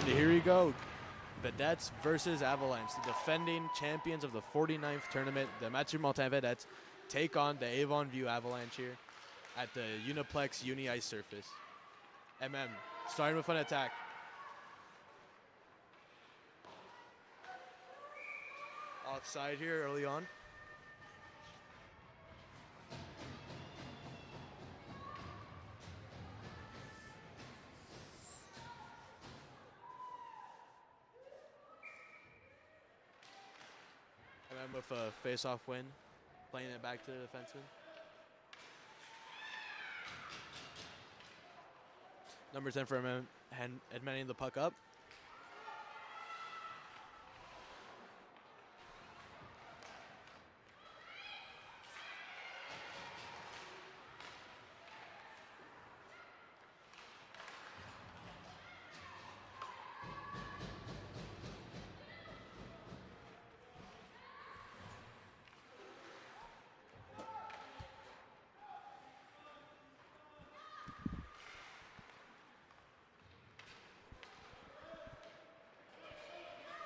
And here we go. Vedettes versus Avalanche, the defending champions of the 49th tournament. The Mathieu-Martin Vedettes take on the Avon View Avalanche here at the Uniplex Uni Ice Surface. Starting with an attack. Offside here early on. With a face-off win, playing it back to the defenseman. Number 10 for admitting the puck up.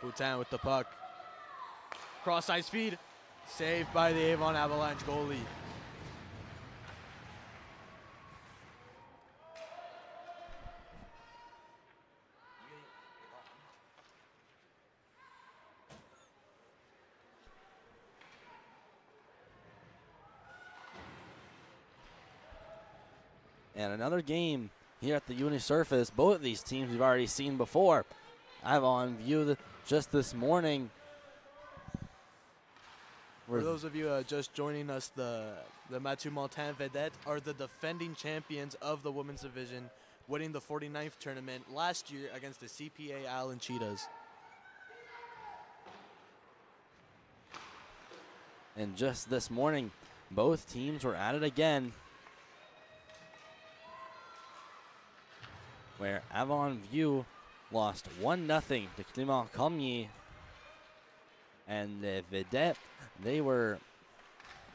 Boutin with the puck. Cross-ice feed. Saved by the Avon Avalanche goalie. And another game here at the Uni Surface. Both of these teams we've already seen before. Avon View just this morning. For those of you just joining us, the Mathieu-Martin Vedettes are the defending champions of the women's division, winning the 49th tournament last year against the CPA Allen Cheetahs. And just this morning, both teams were at it again, where Avon View lost 1-0 to Clément Cormier. And the Vedettes, they were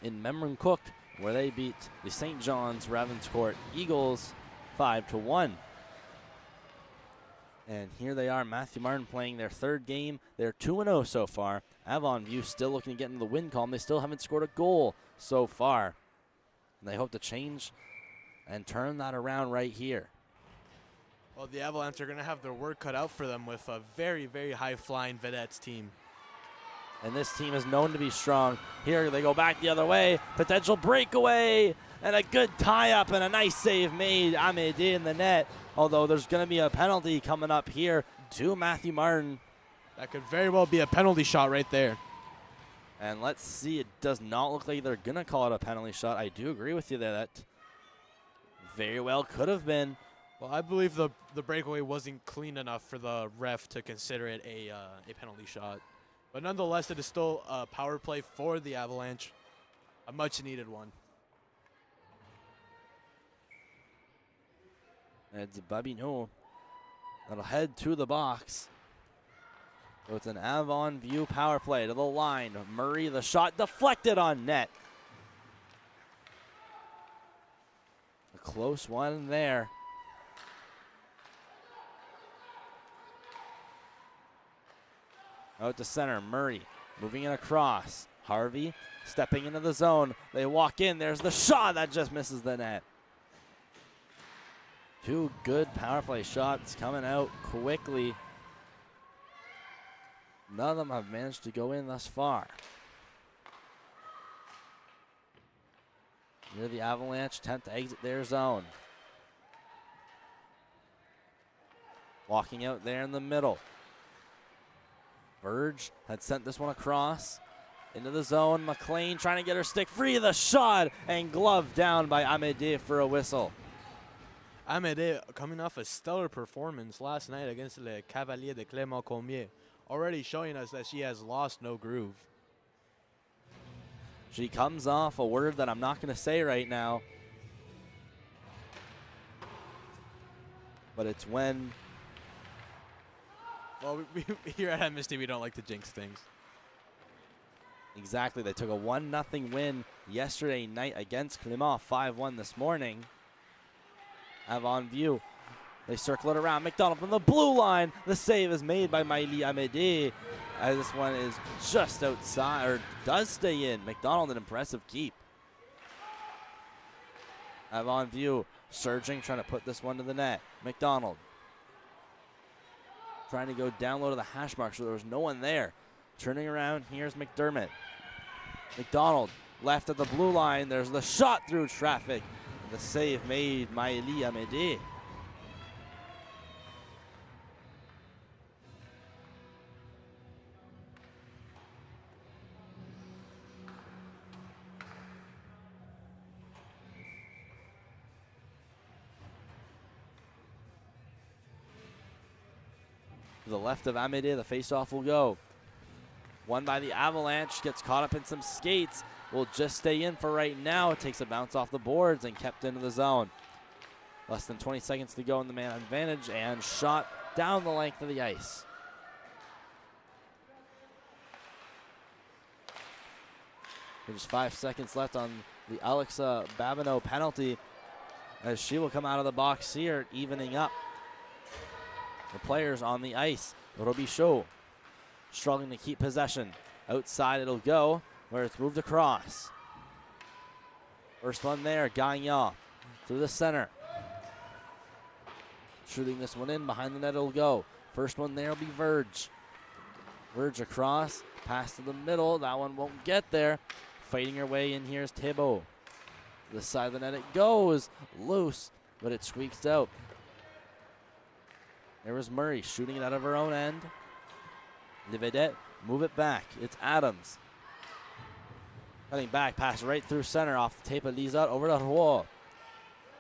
in Memramcook, where they beat the St. John's Ravenscourt Eagles 5-1. And here they are, Mathieu-Martin playing their third game. They're 2-0 so far. Avon View still looking to get into the win column. They still haven't scored a goal so far. And they hope to change and turn that around right here. Well, the Avalanche are going to have their work cut out for them with a very, very high-flying Vedettes team. And this team is known to be strong. Here they go back the other way. Potential breakaway and a good tie-up and a nice save made. Amédée in the net. Although there's going to be a penalty coming up here to Mathieu-Martin. That could very well be a penalty shot right there. And let's see. It does not look like they're going to call it a penalty shot. I do agree with you there. That very well could have been. Well, I believe the breakaway wasn't clean enough for the ref to consider it a penalty shot. But nonetheless, it is still a power play for the Avalanche, a much-needed one. It's Babineau that'll head to the box. So it's an Avon View power play to the line. Murray, the shot deflected on net. A close one there. Out to center, Murray moving it across. Harvey stepping into the zone. They walk in. There's the shot that just misses the net. Two good power play shots coming out quickly. None of them have managed to go in thus far. Here the Avalanche attempt to exit their zone. Walking out there in the middle. Burge had sent this one across into the zone. McLean trying to get her stick free of the shot and gloved down by Amédée for a whistle. Amédée coming off a stellar performance last night against Le Cavalier de Clément Cormier, already showing us that she has lost no groove. She comes off a word that I'm not going to say right now, but it's when... Well, here at MSD, we don't like to jinx things. Exactly. They took a 1-0 win yesterday night against Clément, 5-1 this morning. Avon View They circle it around. McDonald from the blue line. The save is made by Maëlie Amédée. As this one is just outside, or does stay in. McDonald, an impressive keep. Avon View surging, trying to put this one to the net. McDonald trying to go down low to the hash mark, so there was no one there. Turning around, here's McDermott. McDonald left at the blue line. There's the shot through traffic. The save made Maëlie Amédée. To the left of Amédée, the faceoff will go. Won by the Avalanche, gets caught up in some skates. Will just stay in for right now. It takes a bounce off the boards and kept into the zone. Less than 20 seconds to go in the man advantage, and shot down the length of the ice. There's 5 seconds left on the Alexa Babineau penalty, as she will come out of the box here, evening up the players on the ice. Robichaud struggling to keep possession. Outside it'll go, where it's moved across. First one there, Gagnon through the center. Shooting this one in, behind the net it'll go. First one there will be Verge. Verge across, pass to the middle, that one won't get there. Fighting her way in here is Thibault. To the side of the net it goes, loose, but it squeaks out. There was Murray shooting it out of her own end. The Vedette move it back. It's Adams. Cutting back, pass right through center off the tape of Lizotte over to Roy.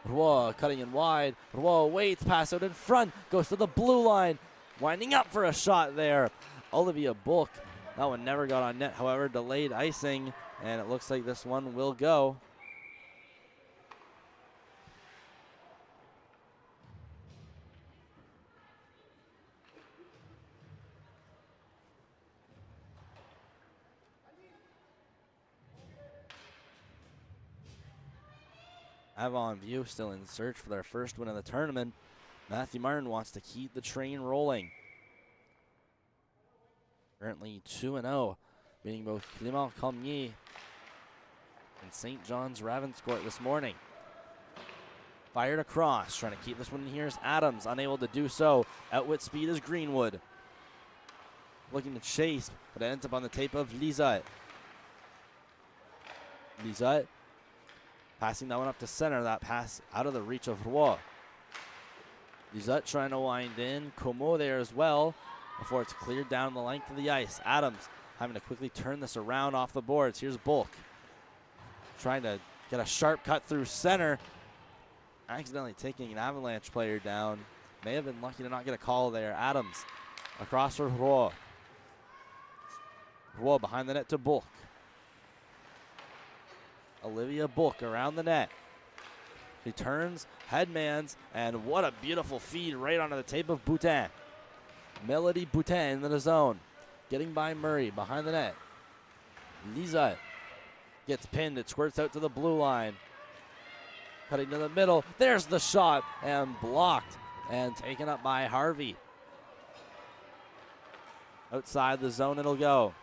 Roy cutting in wide. Roy waits, pass out in front, goes to the blue line. Winding up for a shot there. Olivia Bulk. That one never got on net, however, delayed icing, and it looks like this one will go. Avon View still in search for their first win of the tournament. Mathieu-Martin wants to keep the train rolling. Currently 2-0, beating both Clément Cormier and St. John's Ravenscourt this morning. Fired across, trying to keep this one in here is Adams, unable to do so. Outwit speed is Greenwood. Looking to chase, but it ends up on the tape of Lizotte. Lizotte passing that one up to center, that pass out of the reach of Roy. Lizotte trying to wind in, Como there as well, before it's cleared down the length of the ice. Adams having to quickly turn this around off the boards. Here's Bulk, trying to get a sharp cut through center, accidentally taking an Avalanche player down. May have been lucky to not get a call there. Adams across for Roy. Roy behind the net to Bulk. Olivia Bulk around the net. She turns, headmans, and what a beautiful feed right onto the tape of Boutin. Melody Boutin into the zone. Getting by Murray behind the net. Lizotte gets pinned. It squirts out to the blue line. Cutting to the middle. There's the shot, and blocked and taken up by Harvey. Outside the zone it'll go.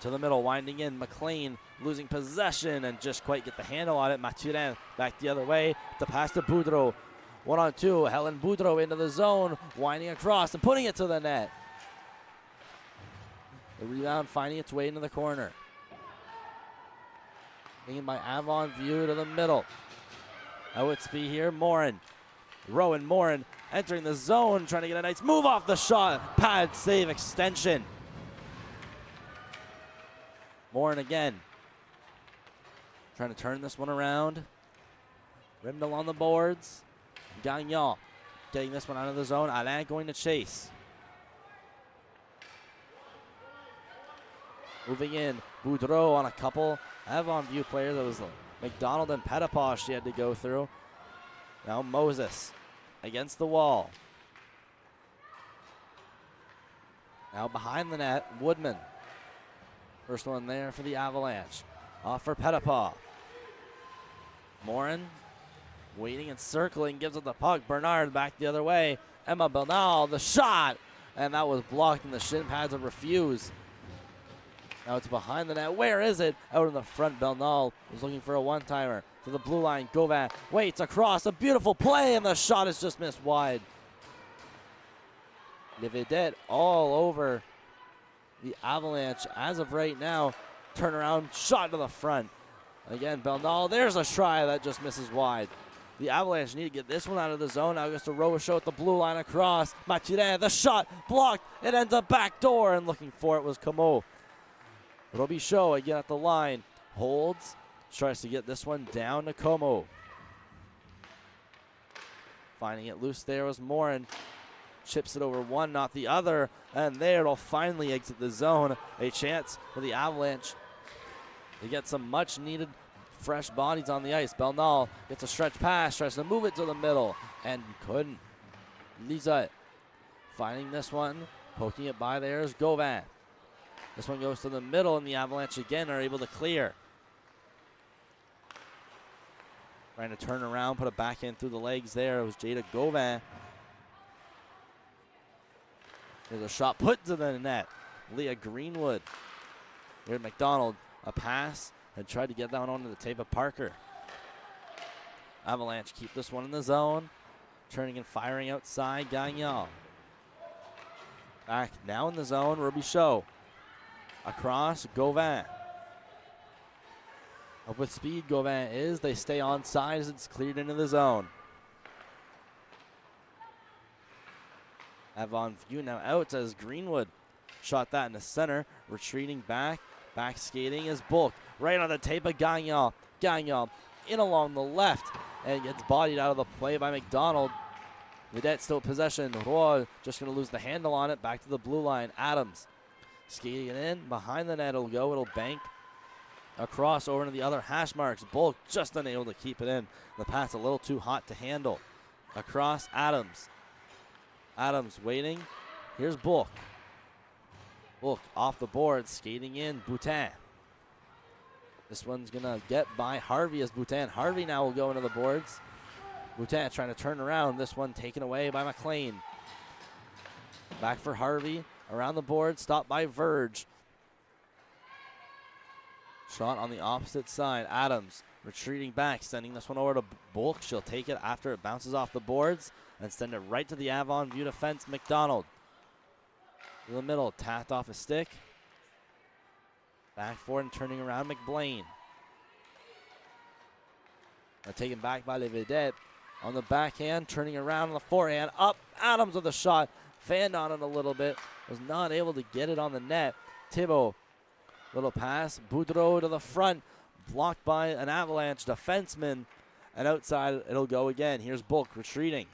To the middle, winding in. McLean losing possession and just quite get the handle on it. Mathurin back the other way. The pass to Boudreau. 1-on-2. Helen Boudreau into the zone, winding across and putting it to the net. The rebound finding its way into the corner. Taken by Avon View to the middle. Outwitsby here. Morin. Rowan Morin entering the zone, trying to get a nice move off the shot. Pad save extension. Morin again. Trying to turn this one around. Rimdel on the boards. Gagnon getting this one out of the zone. Alain going to chase. Moving in. Boudreau on a couple Avon View players. That was McDonald and Pettipas she had to go through. Now Moses against the wall. Now behind the net, Woodman. First one there for the Avalanche. Off for Pettipas. Morin waiting and circling, gives it the puck. Bernard back the other way. Emma Bernal, the shot, and that was blocked, and the shin pads have refused. Now it's behind the net. Where is it? Out in the front, Bernal was looking for a one-timer. To the blue line, Gauvin waits across. A beautiful play, and the shot is just missed wide. Les Vedettes all over the Avalanche as of right now. Turnaround, shot to the front. Again, Bernal, there's a try that just misses wide. The Avalanche need to get this one out of the zone. Now gets to Robichaud at the blue line across. Mathieu-Martin, the shot blocked. It ends up back door, and looking for it was Comeau. Robichaud again at the line. Holds. Tries to get this one down to Comeau. Finding it loose there was Morin. Chips it over one, not the other. And there it'll finally exit the zone. A chance for the Avalanche to get some much needed fresh bodies on the ice. Bernal gets a stretch pass, tries to move it to the middle, and couldn't. Lisa finding this one, poking it by there is Gauvin. This one goes to the middle, and the Avalanche again are able to clear. Trying to turn around, put it back in through the legs there. It was Jada Gauvin. There's a shot put to the net. Leah Greenwood. Here McDonald, a pass. Had tried to get that one onto the tape of Parker. Avalanche keep this one in the zone. Turning and firing outside, Gagnon. Back now in the zone, Robichaud. Across, Gauvin. Up with speed, Gauvin is. They stay on side as it's cleared into the zone. Avon view now out as Greenwood shot that in the center. Retreating back. Back skating is Bulk. Right on the tape of Gagnon. Gagnon in along the left and gets bodied out of the play by McDonald. Vedette still possession. Roy just going to lose the handle on it. Back to the blue line. Adams skating it in. Behind the net it'll go. It'll bank across over to the other hash marks. Bulk just unable to keep it in. The pass a little too hot to handle. Across, Adams. Adams waiting. Here's Bulk. Bulk off the board, skating in, Boutin. This one's going to get by Harvey as Boutin. Harvey now will go into the boards. Boutin trying to turn around. This one taken away by McLean. Back for Harvey. Around the board, stopped by Verge. Shot on the opposite side. Adams retreating back, sending this one over to Bulk. She'll take it after it bounces off the boards and send it right to the Avon view defense. McDonald. To the middle, tapped off a stick. Back forward and turning around, McBlain. Now taken back by Les Vedettes. On the backhand, turning around on the forehand. Up, Adams with a shot. Fanned on it a little bit. Was not able to get it on the net. Thibault, little pass. Boudreau to the front. Blocked by an Avalanche defenseman. And outside, it'll go again. Here's Bulk retreating.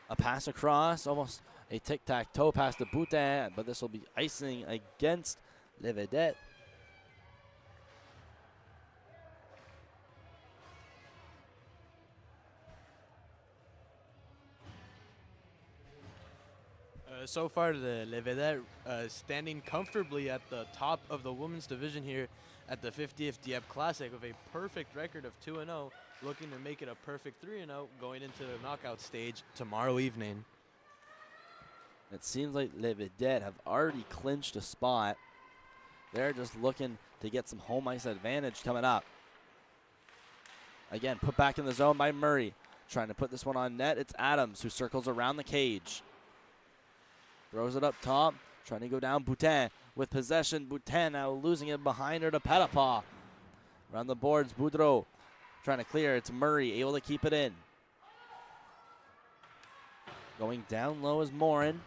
A pass across, almost a tic-tac-toe pass to Boutin, but this will be icing against Les Vedettes. So far, the Les Vedettes standing comfortably at the top of the women's division here at the 50th Dieppe Classic with a perfect record of 2-0, looking to make it a perfect 3-0 going into the knockout stage tomorrow evening. It seems like Les Vedettes have already clinched a spot. They're just looking to get some home ice advantage coming up. Again, put back in the zone by Murray. Trying to put this one on net. It's Adams who circles around the cage. Throws it up top. Trying to go down. Boutin with possession. Boutin now losing it behind her to Petitpas. Around the boards, Boudreau trying to clear. It's Murray able to keep it in. Going down low is Morin.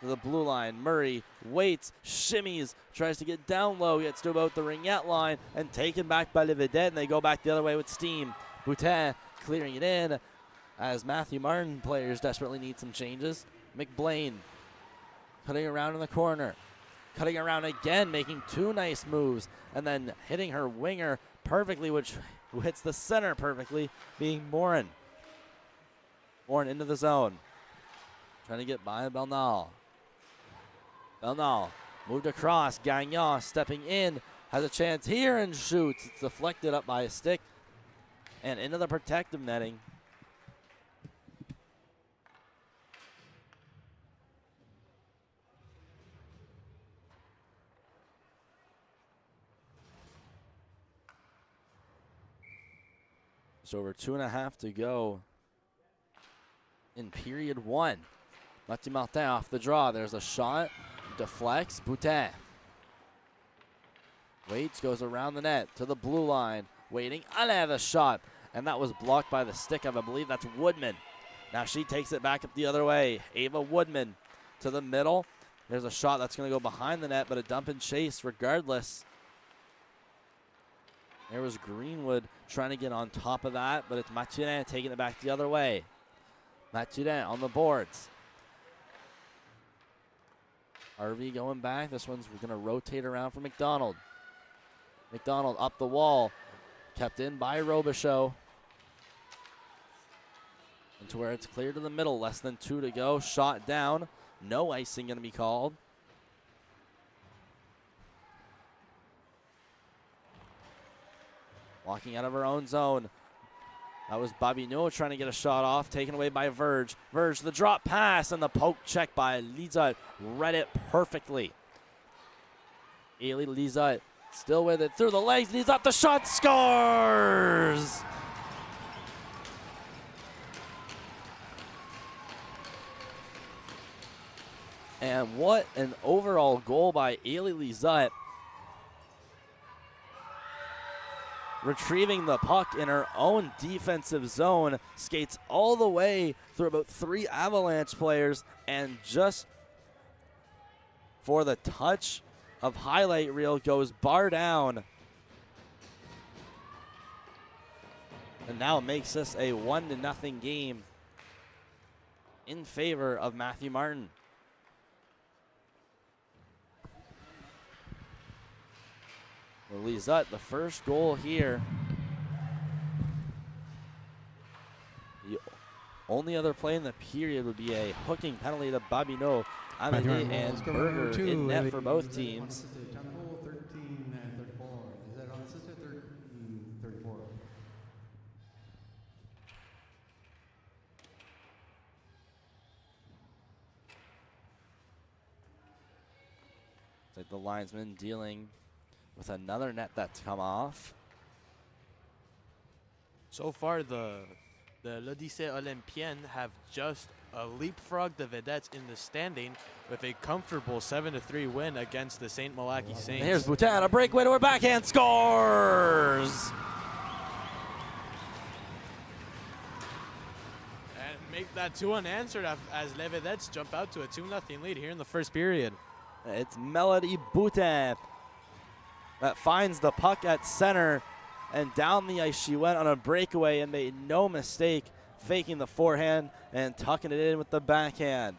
To the blue line. Murray waits, shimmies, tries to get down low, gets to about the ringette line, and taken back by Les Vedettes, and they go back the other way with steam. Boutin clearing it in as Mathieu-Martin players desperately need some changes. McBlain cutting around in the corner. Cutting around again, making two nice moves, and then hitting her winger perfectly, which hits the center perfectly, being Morin. Morin into the zone. Trying to get by Bernal. Bernal moved across. Gagnon stepping in. Has a chance here and shoots. It's deflected up by a stick. And into the protective netting. Just over 2.5 to go in period 1. Mathieu-Martin off the draw. There's a shot. Deflects. Boutin. Waits, goes around the net to the blue line. Waiting. Another shot. And that was blocked by the stick of, I believe that's Woodman. Now she takes it back up the other way. Ava Woodman to the middle. There's a shot that's going to go behind the net, but a dump and chase regardless. There was Greenwood trying to get on top of that, but it's Mathieu-Martin taking it back the other way. Mathieu-Martin on the boards. RV going back. This one's going to rotate around for McDonald. McDonald up the wall. Kept in by Robichaud. Into where it's clear to the middle. Less than 2 to go. Shot down. No icing going to be called. Walking out of her own zone. That was Babineau trying to get a shot off. Taken away by Verge. Verge, the drop pass and the poke check by Lizotte. Read it perfectly. Ailey Lizotte still with it through the legs. Lizotte, the shot, scores! And what an overall goal by Ailey Lizotte. Retrieving the puck in her own defensive zone, skates all the way through about 3 Avalanche players, and just for the touch of highlight reel goes bar down. And now makes this a 1-0 game in favor of Mathieu-Martin. Lizotte, the first goal here. The only other play in the period would be a hooking penalty to Babineau. Amédée and Berger in net for both teams. It's like the linesman dealing with another net that's come off. So far, the l'Odyssée Olympienne have just leapfrogged the Vedettes in the standing with a comfortable 7-3 win against the St. Malachy Saints. And here's Boutin, a breakaway to her backhand, scores! And make that 2 unanswered as Les Vedettes jump out to a 2-0 lead here in the first period. It's Melody Boutin that finds the puck at center, and down the ice she went on a breakaway and made no mistake, faking the forehand and tucking it in with the backhand.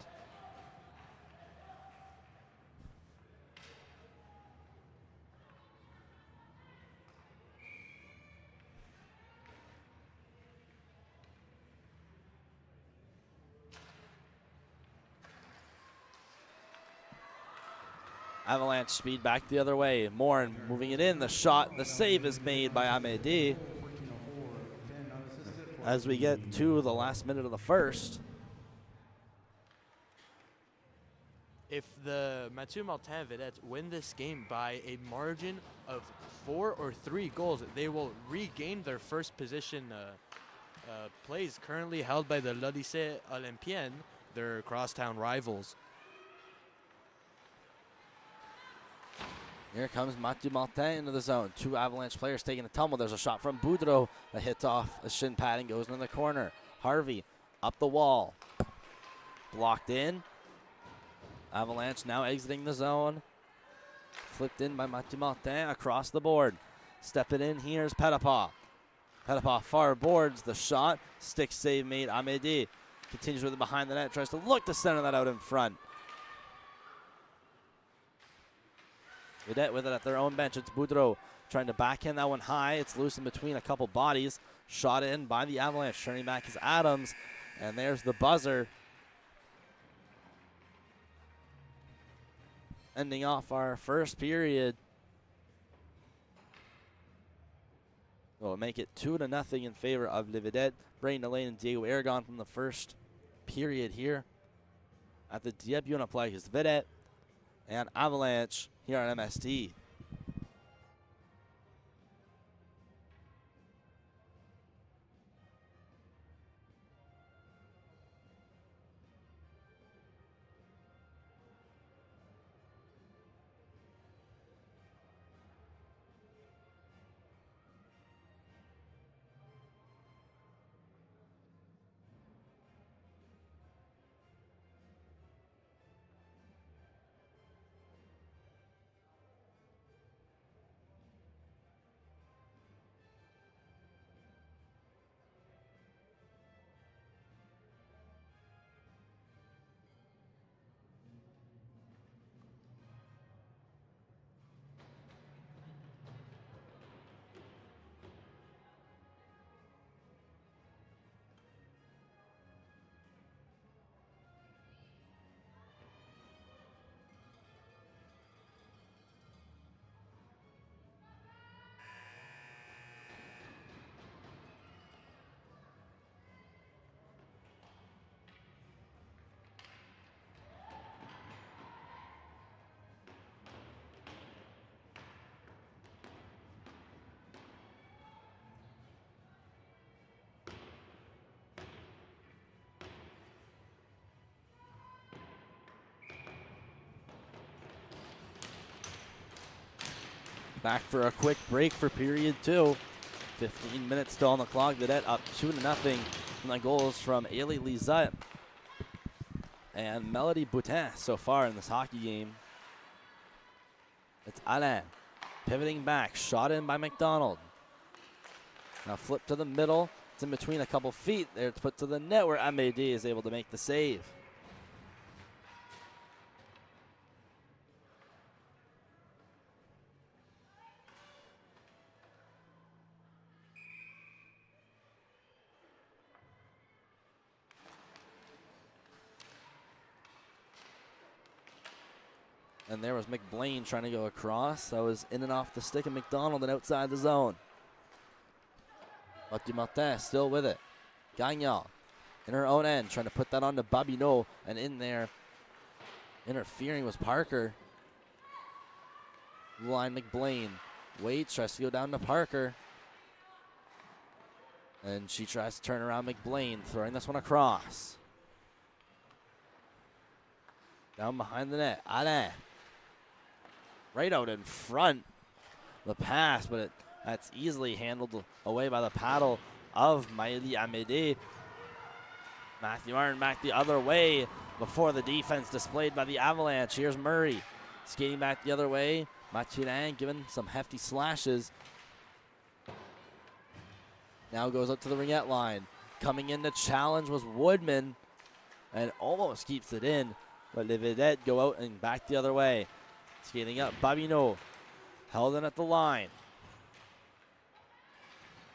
Avalanche speed back the other way. Morin moving it in. The shot, the save is made by Amédée. As we get to the last minute of the first. If the Mathieu-Martin Vedettes win this game by a margin of 4 or 3 goals, they will regain their first position place currently held by the l'Odyssée Olympienne, their crosstown rivals. Here comes Mathieu-Martin into the zone. 2 Avalanche players taking a tumble. There's a shot from Boudreau that hits off a shin pad and goes into the corner. Harvey up the wall. Blocked in. Avalanche now exiting the zone. Flipped in by Mathieu-Martin across the board. Stepping in, here's Petitpas. Petitpas far boards the shot. Stick save made. Amédée continues with it behind the net. Tries to look to center that out in front. Vedette with it at their own bench. It's Boudreau trying to backhand that one high. It's loose in between a couple bodies. Shot in by the Avalanche. Turning back is Adams. And there's the buzzer. Ending off our first period. Oh, So make it 2-0 in favor of Le Vedette. Brayden Delane and Diego Aragon from the first period here at the Dieppe Uniplex. Vedette and Avalanche here on MST. Back for a quick break for period 2. 15 minutes still on the clock. Vedette up 2-0 from the goals from Ailey Lizette and Melody Boutin so far in this hockey game. It's Alain pivoting back, shot in by McDonald. Now flip to the middle. It's in between a couple feet there to put to the net where Amédée is able to make the save. And there was McBlain trying to go across. That was in and off the stick of McDonald and outside the zone. Mathieu-Martin still with it. Gagnon in her own end, trying to put that on to Babineau. And in there, interfering was Parker. Line McBlain. Waits, tries to go down to Parker. And she tries to turn around McBlain, throwing this one across. Down behind the net, Alain. Right out in front, the pass, but that's easily handled away by the paddle of Maëlie Amédée. Mathieu-Martin back the other way before the defense displayed by the Avalanche. Here's Murray skating back the other way. Mathieu-Martin giving some hefty slashes. Now goes up to the ringette line. Coming in to challenge was Woodman and almost keeps it in, but Le Vedette go out and back the other way. Skating up, Babineau held in at the line.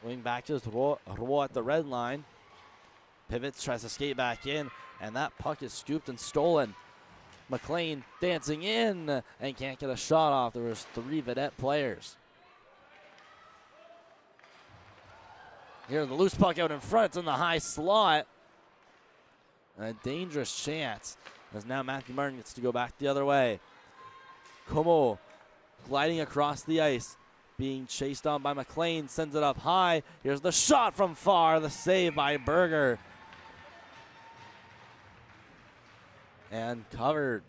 Going back to Roy at the red line. Pivots, tries to skate back in, and that puck is scooped and stolen. McLean dancing in and can't get a shot off. There was 3 Vedette players. Here, the loose puck out in front. It's in the high slot. A dangerous chance as now Mathieu-Martin gets to go back the other way. Como gliding across the ice, being chased on by McLean, sends it up high. Here's the shot from far, the save by Berger. And covered.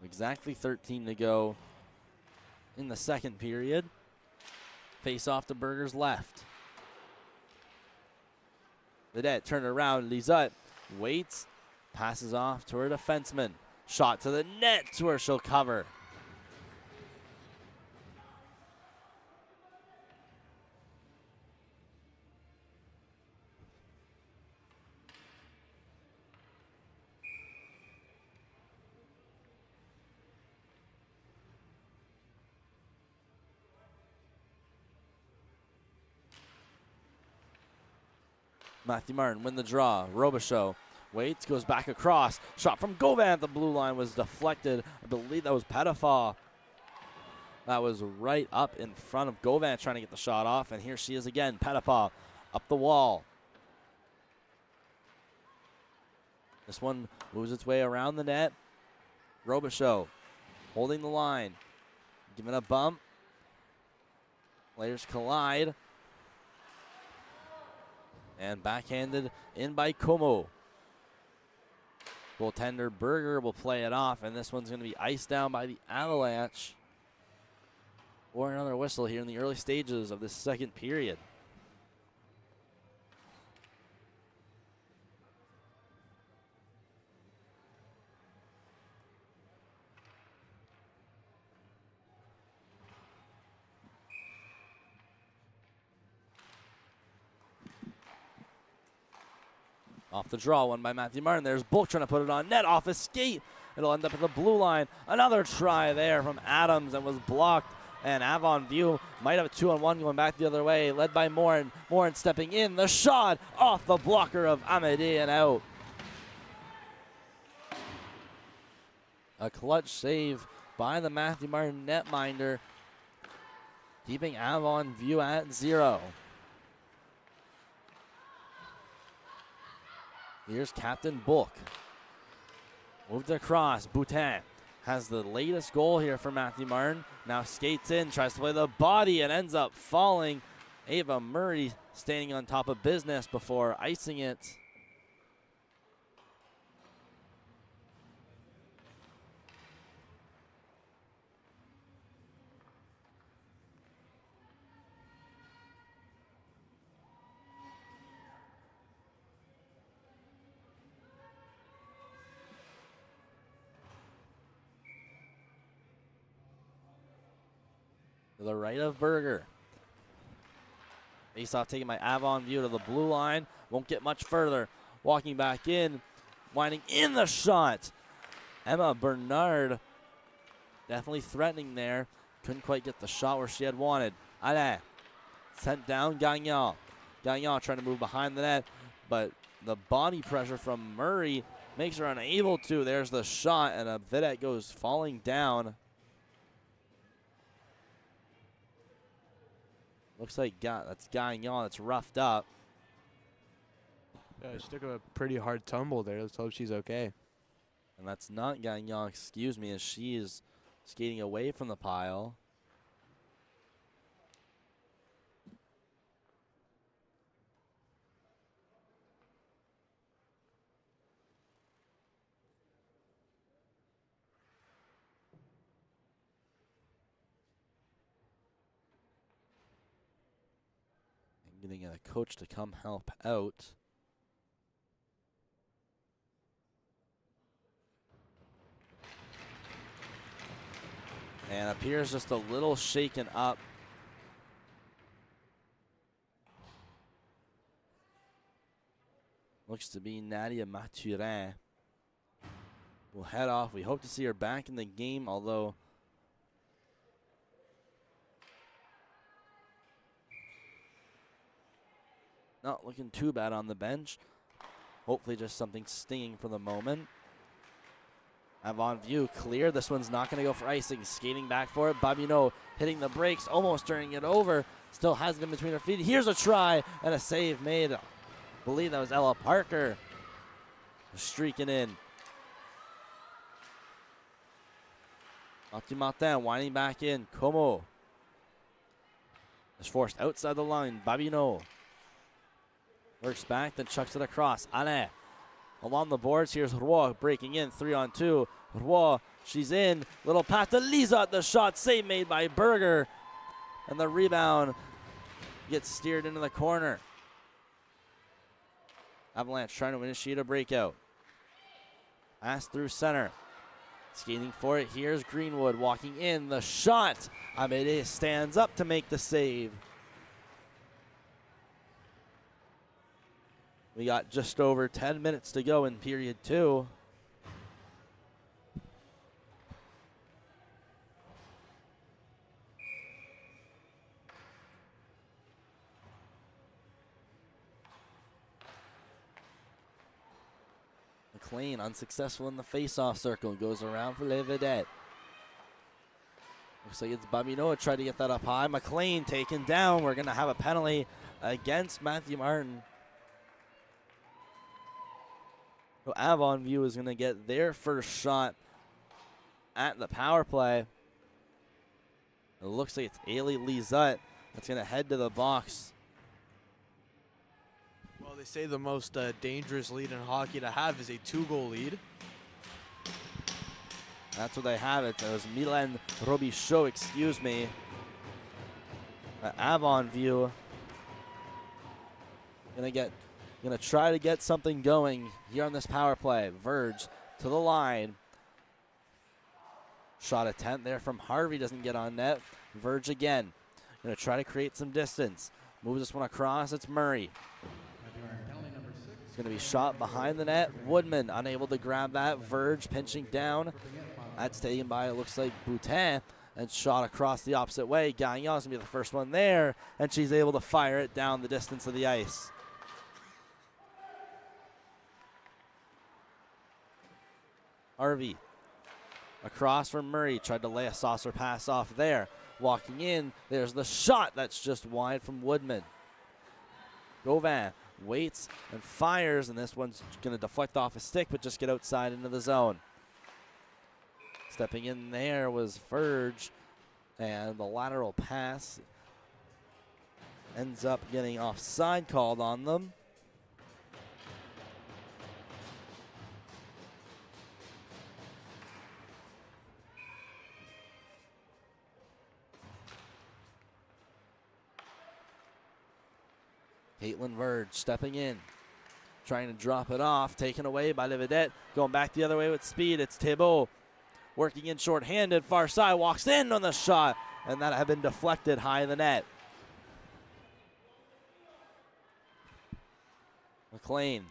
Exactly 13 to go in the second period. Face off to Berger's left. Vedette turned around. Lizette waits, passes off to her defenseman. Shot to the net to where she'll cover. Mathieu-Martin win the draw. Robichaud waits, goes back across. Shot from Gauvin at the blue line was deflected. I believe that was Petitfort. That was right up in front of Gauvin trying to get the shot off. And here she is again. Petitfort up the wall. This one moves its way around the net. Robichaud holding the line. Giving a bump. Players collide. And backhanded in by Como. Goaltender Berger will play it off, and this one's going to be iced down by the Avalanche. Or another whistle here in the early stages of this second period. Off the draw, one by Mathieu-Martin. There's Bulk trying to put it on net, off his skate. It'll end up at the blue line. Another try there from Adams and was blocked. And Avon View might have a 2-on-1 going back the other way, led by Morin. Morin stepping in. The shot off the blocker of Amédée and out. A clutch save by the Mathieu-Martin netminder, keeping Avon View at 0. Here's Captain Bulk. Moved across. Boutin has the latest goal here for Mathieu-Martin. Now skates in, tries to play the body, and ends up falling. Ava Murray standing on top of business before icing it. To the right of Berger. Face off taken by Avon View to the blue line. Won't get much further. Walking back in. Winding in the shot. Emma Bernard definitely threatening there. Couldn't quite get the shot where she had wanted. Alain sent down Gagnon. Gagnon trying to move behind the net, but the body pressure from Murray makes her unable to. There's the shot, and a Vidette goes falling down. Looks like that's Gagnon that's roughed up. Yeah, she took a pretty hard tumble there. Let's hope she's okay. And that's not Gagnon, excuse me, as she is skating away from the pile. Getting a coach to come help out. And appears just a little shaken up. Looks to be Nadia Mathurin. We'll head off. We hope to see her back in the game, although not looking too bad on the bench. Hopefully just something stinging for the moment. Avon View clear. This one's not going to go for icing. Skating back for it. Babino hitting the brakes, almost turning it over. Still has it in between her feet. Here's a try and a save made. I believe that was Ella Parker streaking in. Mathieu-Martin winding back in. Como is forced outside the line. Babino works back, then chucks it across. Alain along the boards. Here's Roy breaking in 3-on-2. Roy, she's in. Little pass to Lizotte. The shot save made by Berger. And the rebound gets steered into the corner. Avalanche trying to initiate a breakout. Pass through center. Skating for it. Here's Greenwood walking in. The shot. Amédée stands up to make the save. We got just over 10 minutes to go in period 2. McLean unsuccessful in the face-off circle. Goes around for Les Vedettes. Looks like it's Babino tried to get that up high. McLean taken down. We're going to have a penalty against Mathieu-Martin. So Avon View is going to get their first shot at the power play. It looks like it's Ailey Lizette that's going to head to the box. Well, they say the most dangerous lead in hockey to have is a 2-goal lead. That's what they have. It was Milan Robichaud, excuse me. Avon View gonna try to get something going here on this power play. Verge to the line. Shot attempt there from Harvey, doesn't get on net. Verge again. Gonna try to create some distance. Moves this one across, it's Murray. It's gonna be shot behind the net. Woodman unable to grab that. Verge pinching down. That's taken by, it looks like, Boutin, and shot across the opposite way. Gagnon's gonna be the first one there, and she's able to fire it down the distance of the ice. Harvey across from Murray, tried to lay a saucer pass off there. Walking in, there's the shot that's just wide from Woodman. Gauvin waits and fires, and this one's gonna deflect off a stick, but just get outside into the zone. Stepping in there was Verge, and the lateral pass ends up getting offside called on them. Caitlin Verge stepping in, trying to drop it off, taken away by Les Vedettes. Going back the other way with speed, it's Thibault. Working in short-handed, far side, walks in on the shot, and that had been deflected high in the net. McLean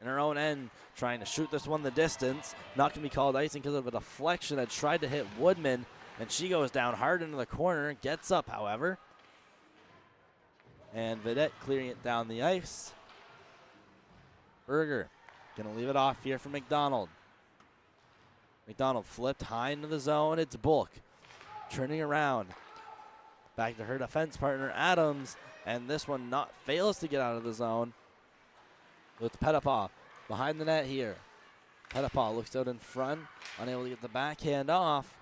in her own end, trying to shoot this one the distance. Not going to be called icing because of a deflection that tried to hit Woodman, and she goes down hard into the corner, gets up, however. And Vedette clearing it down the ice. Berger going to leave it off here for McDonald. McDonald flipped high into the zone. It's Bulk turning around. Back to her defense partner, Adams. And this one fails to get out of the zone. With Pettipaw behind the net here. Pettipaw looks out in front, unable to get the backhand off.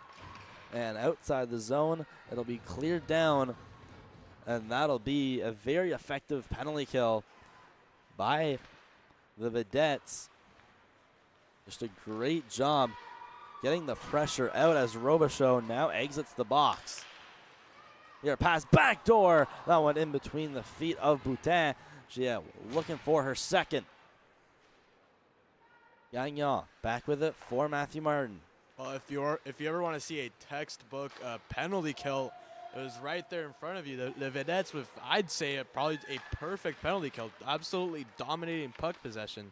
And outside the zone, it'll be cleared down. And that'll be a very effective penalty kill by the Vedettes. Just a great job getting the pressure out as Robichaud now exits the box. Here, pass backdoor. That one in between the feet of Boutin. She looking for her second. Gagnon back with it for Mathieu-Martin. Well, if you ever want to see a textbook penalty kill, it was right there in front of you. The Vedettes with, I'd say, probably a perfect penalty kill. Absolutely dominating puck possession.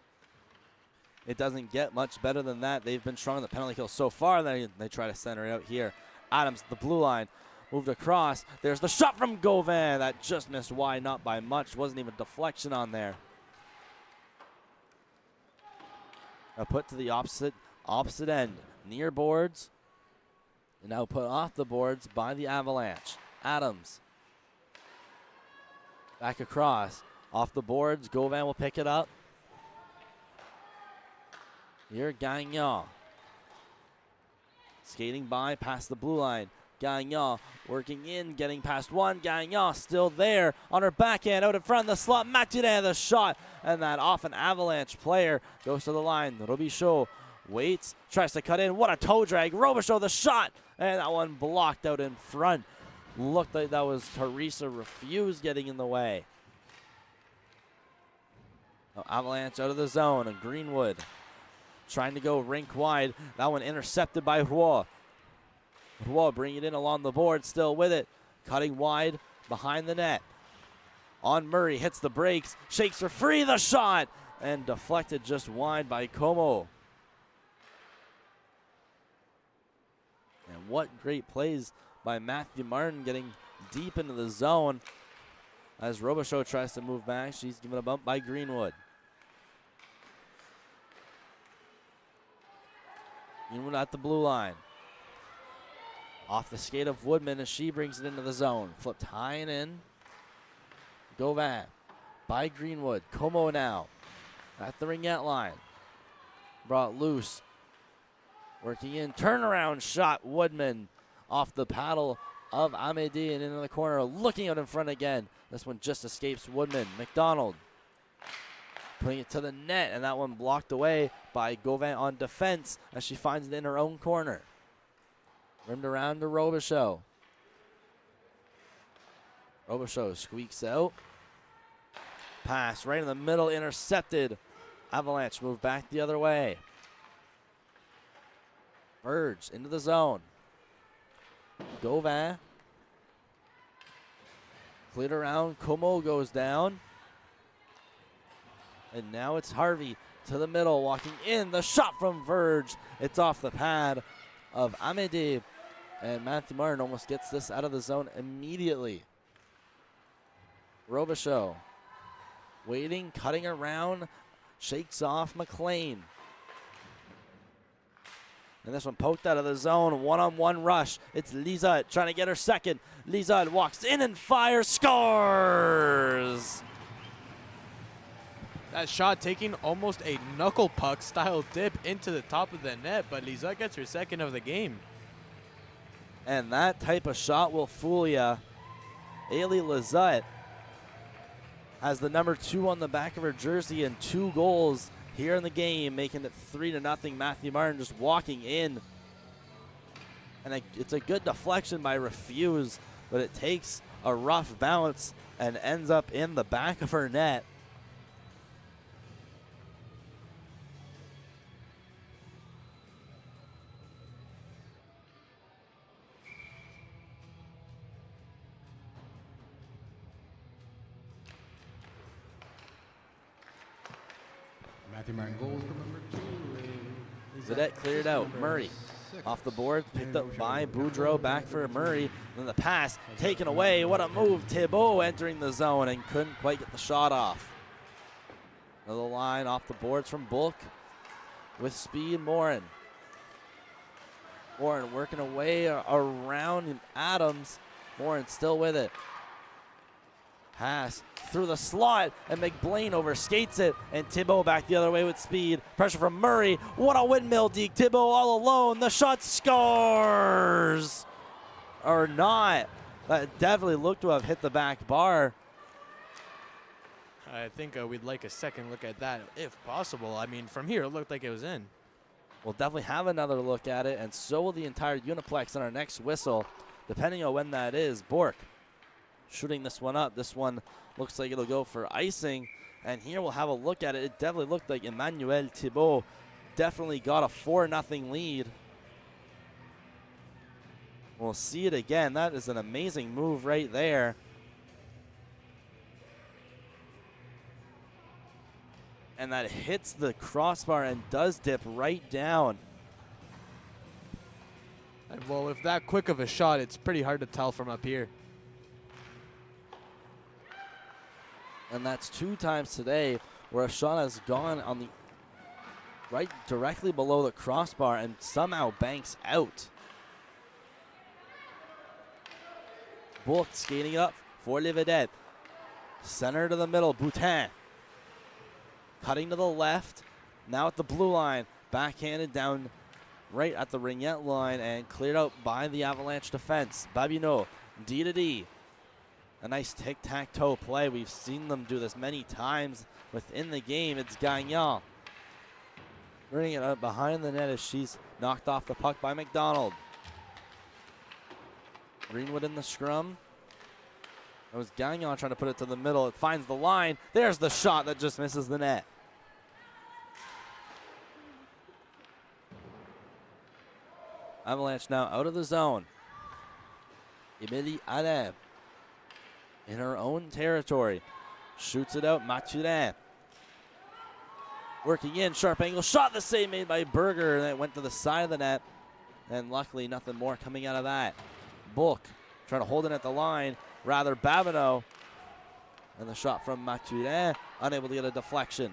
It doesn't get much better than that. They've been strong on the penalty kill so far. They try to center it out here. Adams, the blue line, moved across. There's the shot from Gauvin. That just missed wide, not by much. Wasn't even deflection on there. Now put to the opposite end. Near boards. And now put off the boards by the Avalanche. Adams. Back across. Off the boards. Gauvin will pick it up. Here, Gagnon. Skating by past the blue line. Gagnon working in, getting past one. Gagnon still there on her backhand, out in front of the slot. Mathieu-Martin, the shot. And that off an Avalanche player goes to the line. Robichaud waits, tries to cut in. What a toe drag. Robichaud, the shot. And that one blocked out in front. Looked like that was Teresa Refuse getting in the way. Now Avalanche out of the zone, and Greenwood trying to go rink wide. That one intercepted by Roy. Roy bringing it in along the board, still with it. Cutting wide behind the net. On Murray, hits the brakes, shakes her free, the shot, and deflected just wide by Como. And what great plays by Mathieu-Martin, getting deep into the zone. As Robichaud tries to move back, she's given a bump by Greenwood. Greenwood at the blue line. Off the skate of Woodman as she brings it into the zone. Flipped high and in. Gauvin by Greenwood. Como now at the ringette line. Brought loose. Working in. Turnaround shot. Woodman off the paddle of Amédée and into the corner. Looking out in front again. This one just escapes Woodman. McDonald putting it to the net, and that one blocked away by Gauvin on defense as she finds it in her own corner. Rimmed around to Robichaud. Robichaud squeaks out. Pass right in the middle, intercepted. Avalanche move back the other way. Verge into the zone. Gauvin. Cleared around. Como goes down. And now it's Harvey to the middle, walking in. The shot from Verge. It's off the pad of Amédée. And Mathieu-Martin almost gets this out of the zone immediately. Robichaud waiting, cutting around, shakes off McLean. And this one poked out of the zone, one-on-one rush. It's Lizotte trying to get her second. Lizotte walks in and fires, scores! That shot taking almost a knuckle puck style dip into the top of the net, but Lizotte gets her second of the game. And that type of shot will fool ya. Ailey Lizotte has the number 2 on the back of her jersey and 2 goals here in the game, making it 3-0. Mathieu-Martin just walking in. And it's a good deflection by Refuse, but it takes a rough bounce and ends up in the back of her net. Mathieu-Martin goals for number 2. Zadette cleared out. Murray off the board, picked up by Boudreau, back for Murray. Then the pass taken away. What a move. Thibault entering the zone and couldn't quite get the shot off. Another line off the boards from Bulk with speed. Morin working away around Adams. Morin still with it. Pass through the slot, and McBlain overskates it, and Thibault back the other way with speed. Pressure from Murray. What a windmill deke. Thibault all alone. The shot scores! Or not. That definitely looked to have hit the back bar. I think we'd like a second look at that if possible. I mean, from here, it looked like it was in. We'll definitely have another look at it, and so will the entire Uniplex on our next whistle, depending on when that is. Bork shooting this one up. This one looks like it'll go for icing. And here we'll have a look at it. It definitely looked like Emmanuel Thibault definitely got a 4-0 lead. We'll see it again. That is an amazing move right there. And that hits the crossbar and does dip right down. And well, with that quick of a shot, it's pretty hard to tell from up here. And that's 2 times today where a shot has gone on the right directly below the crossbar and somehow banks out. Bulk skating up for Les Vedettes. Center to the middle, Boutin. Cutting to the left, now at the blue line. Backhanded down right at the ringette line and cleared out by the Avalanche defense. Babineau, D to D. A nice tic-tac-toe play. We've seen them do this many times within the game. It's Gagnon bringing it up behind the net as she's knocked off the puck by McDonald. Greenwood in the scrum. That was Gagnon trying to put it to the middle. It finds the line. There's the shot that just misses the net. Avalanche now out of the zone. Emilie Alain in her own territory. Shoots it out. Mathurin working in. Sharp angle shot. The save made by Berger. And it went to the side of the net. And luckily nothing more coming out of that. Bulk trying to hold it at the line. Rather Babineau. And the shot from Mathurin. Unable to get a deflection.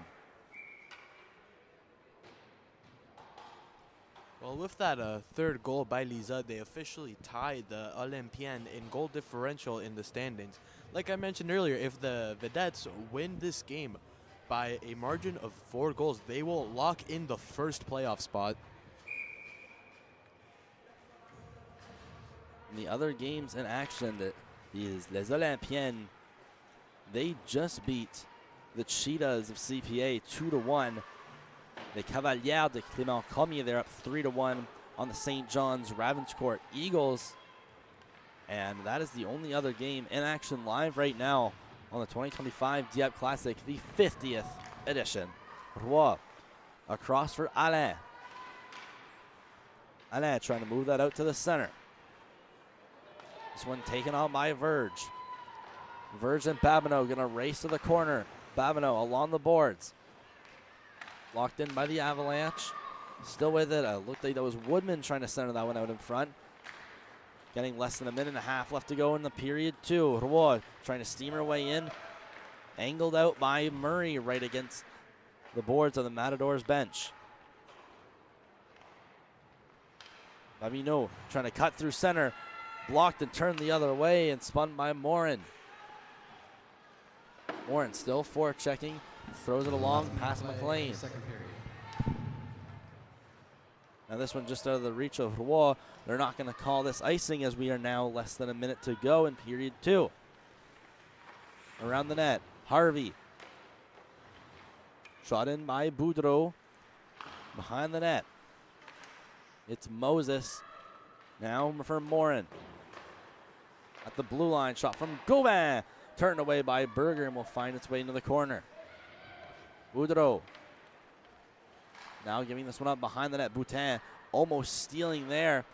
Well, Well, with that third goal by Liza, they officially tied the Olympienne in goal differential in the standings. Like I mentioned earlier, if the Vedettes win this game by a margin of 4 goals, they will lock in the first playoff spot. And the other games in action that is Les Olympiennes, they just beat the Cheetahs of CPA 2-1. The Cavalières de Clément Cormier, they're up 3-1 on the St. John's Ravenscourt Eagles. And that is the only other game in action live right now on the 2025 Dieppe Classic, the 50th edition. Roy across for Alain. Alain trying to move that out to the center. This one taken on by Verge. Verge and Babineau going to race to the corner. Babineau along the boards. Locked in by the Avalanche. Still with it. Looked like that was Woodman trying to center that one out in front. Getting less than a minute and a half left to go in the period two. Roy trying to steam her way in. Angled out by Murray right against the boards of the Matadors bench. Babineau trying to cut through center. Blocked and turned the other way and spun by Morin. Morin still forechecking. Throws it along past McLean. Now this one just out of the reach of Roy. They're not going to call this icing as we are now less than a minute to go in period two. Around the net, Harvey. Shot in by Boudreau. Behind the net. It's Moses. Now for Morin. At the blue line, shot from Gauvin. Turned away by Berger and will find its way into the corner. Boudreau. Now giving this one up behind the net. Boutin almost stealing there.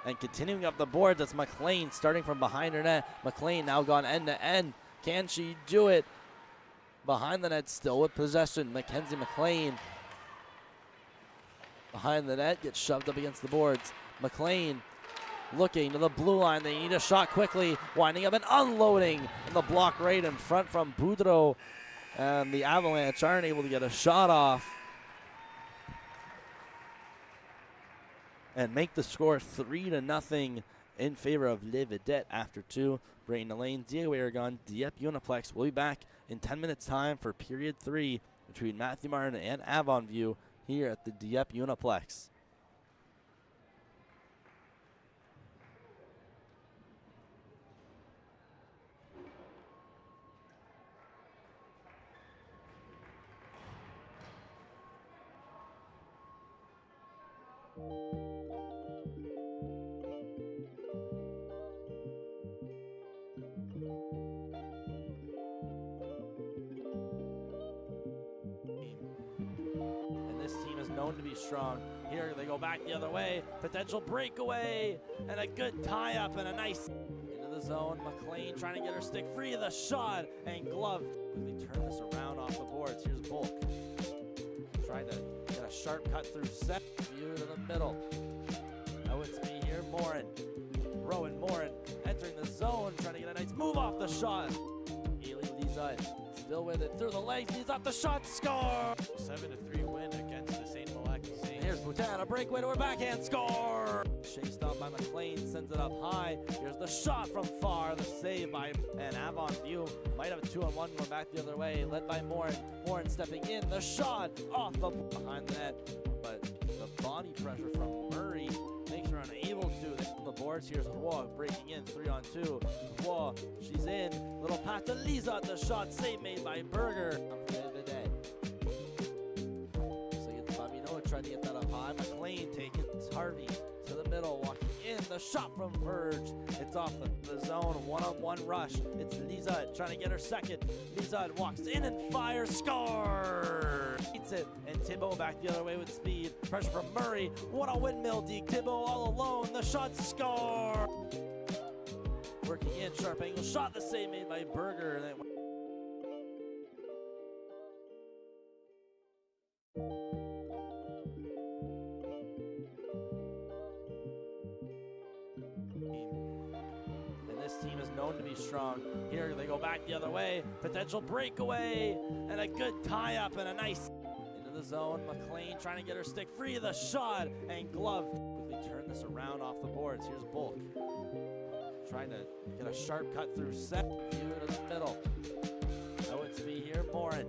And continuing up the boards, that's McLean starting from behind her net. McLean now gone end to end. Can she do it? Behind the net still with possession. Mackenzie McLean. Behind the net, gets shoved up against the boards. McLean looking to the blue line. They need a shot quickly. Winding up and unloading. And the block right in front from Boudreau. And the Avalanche aren't able to get a shot off and make the score 3-0 in favor of Les Vedettes after two. Brayton Elaine, Diego Aragon, Dieppe Uniplex. We'll be back in 10 minutes time for period 3 between Mathieu-Martin and Avon View here at the Dieppe Uniplex. Known to be strong. Here they go back the other way. Potential breakaway and a good tie-up and a nice into the zone. McLean trying to get her stick free of the shot and gloved. We turn this around off the boards. Here's Bulk. Trying to get a sharp cut through set. View to the middle. Now it's me here. Morin. Rowan Morin entering the zone. Trying to get a nice move off the shot. Ailey Liza still with it through the legs. He's off the shot. Score! 7-3 win against the St. Malacca Saints. Here's Boutin, a breakaway to her backhand, score! Chased off by McLean, sends it up high. Here's the shot from far, the save by and Avon View. Might have a 2-on-1 going back the other way, led by Morin. Morin stepping in, the shot off the behind the net. But the body pressure from Murray makes her unable to. The boards, here's Roy breaking in, 3-on-2. Roy, she's in, little pass to Liza, the shot, save made by Berger. Trying to get that up high. McLean taking Harvey to the middle, walking in. The shot from Verge. It's off the zone. One-on-one rush. It's Liza trying to get her second. Liza walks in and fires. Score! Beats it. And Thibault back the other way with speed. Pressure from Murray. What a windmill deke. Thibault all alone. The shot. Score! Working in. Sharp angle. Shot the save made by Berger. And team is known to be strong. Here they go back the other way. Potential breakaway and a good tie-up and a nice into the zone. McLean trying to get her stick free of the shot and gloved. Quickly turn this around off the boards. Here's Bulk. Trying to get a sharp cut through set. View to the middle. Out to be here. Morin.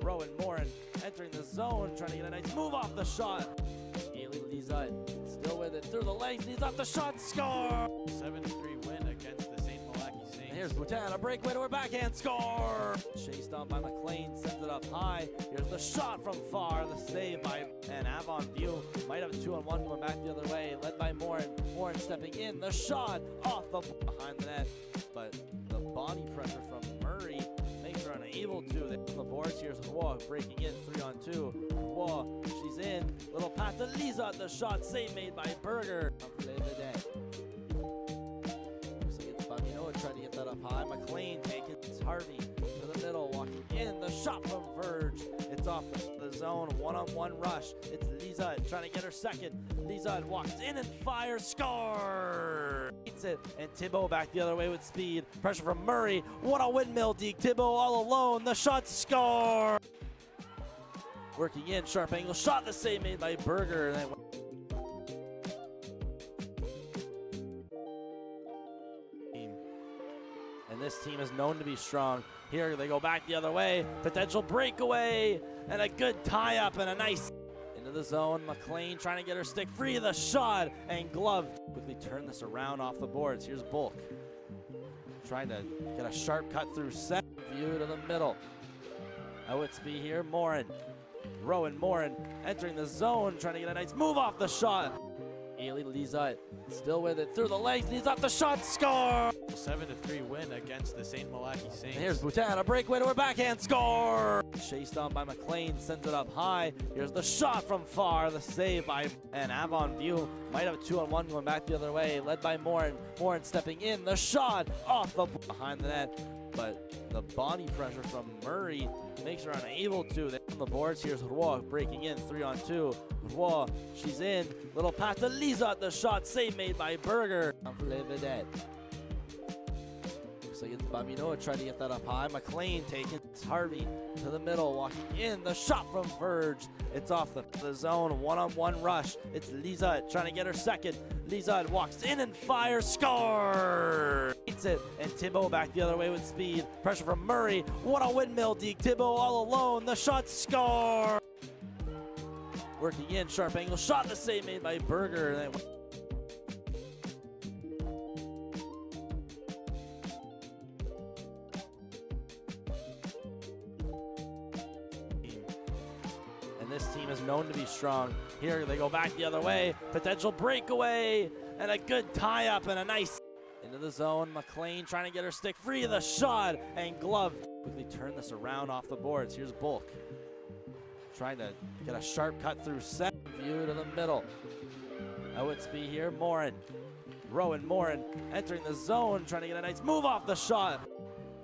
Rowan Morin entering the zone. Trying to get a nice move off the shot. Gailey Lizette still with it through the legs. Leads off the shot. Score! 7-3 win against the St. Malachy Saints. And here's Boutin, a breakaway to her backhand, score! Chased on by McLean, sends it up high. Here's the shot from far, the save by and Avon View. Might have a 2-on-1 going back the other way, led by Morin. Morin stepping in, the shot off the behind the net. But the body pressure from Murray makes her unable to. They on the boards. Here's Roy breaking in 3-on-2. Roy, she's in. Little pass to Lisa, the shot save made by Berger. Trying to get that up high. McLean taking Harvey to the middle, walking in. The shot from Verge. It's off the zone. One-on-one rush. It's Lisa trying to get her second. Lisa walks in and fires. Score! Beats it. And Thibault back the other way with speed. Pressure from Murray. What a windmill, Deke. Thibault all alone. The shot. Score! Working in. Sharp angle. Shot. The save made by Berger. And this team is known to be strong. Here they go back the other way. Potential breakaway and a good tie-up and a nice into the zone. McLean trying to get her stick free of the shot and gloved. Quickly turn this around off the boards. Here's Bulk. Trying to get a sharp cut through set. View to the middle. Out to be here. Morin. Rowan Morin entering the zone. Trying to get a nice move off the shot. Ailey Lizette still with it through the legs. Leads off the shot. Score! 7-3 win against the St. Malachy Saints. And here's Boutin, a breakaway to her backhand, score! Chased on by McLean, sends it up high. Here's the shot from far, the save by and Avon View. Might have a 2-on-1 going back the other way, led by Morin. Morin stepping in, the shot off the behind the net. But the body pressure from Murray makes her unable to. They're on the boards. Here's Roy breaking in 3-on-2. Roy, she's in. Little pass to Lisa, the shot save made by Berger. Looks like it's Babino trying to get that up high. McLean taking Harvey to the middle, walking in. The shot from Verge. It's off the zone. One-on-one rush. It's Lisa trying to get her second. Lisa walks in and fires. Score! Beats it. And Thibault back the other way with speed. Pressure from Murray. What a windmill, Deke. Thibault all alone. The shot. Score! Working in. Sharp angle. Shot. The save made by Berger. And this team is known to be strong. Here they go back the other way. Potential breakaway and a good tie-up and a nice into the zone. McLean trying to get her stick free of the shot and gloved. Quickly turn this around off the boards. Here's Bulk. Trying to get a sharp cut through set. View to the middle. Out to be here. Morin. Rowan Morin entering the zone. Trying to get a nice move off the shot.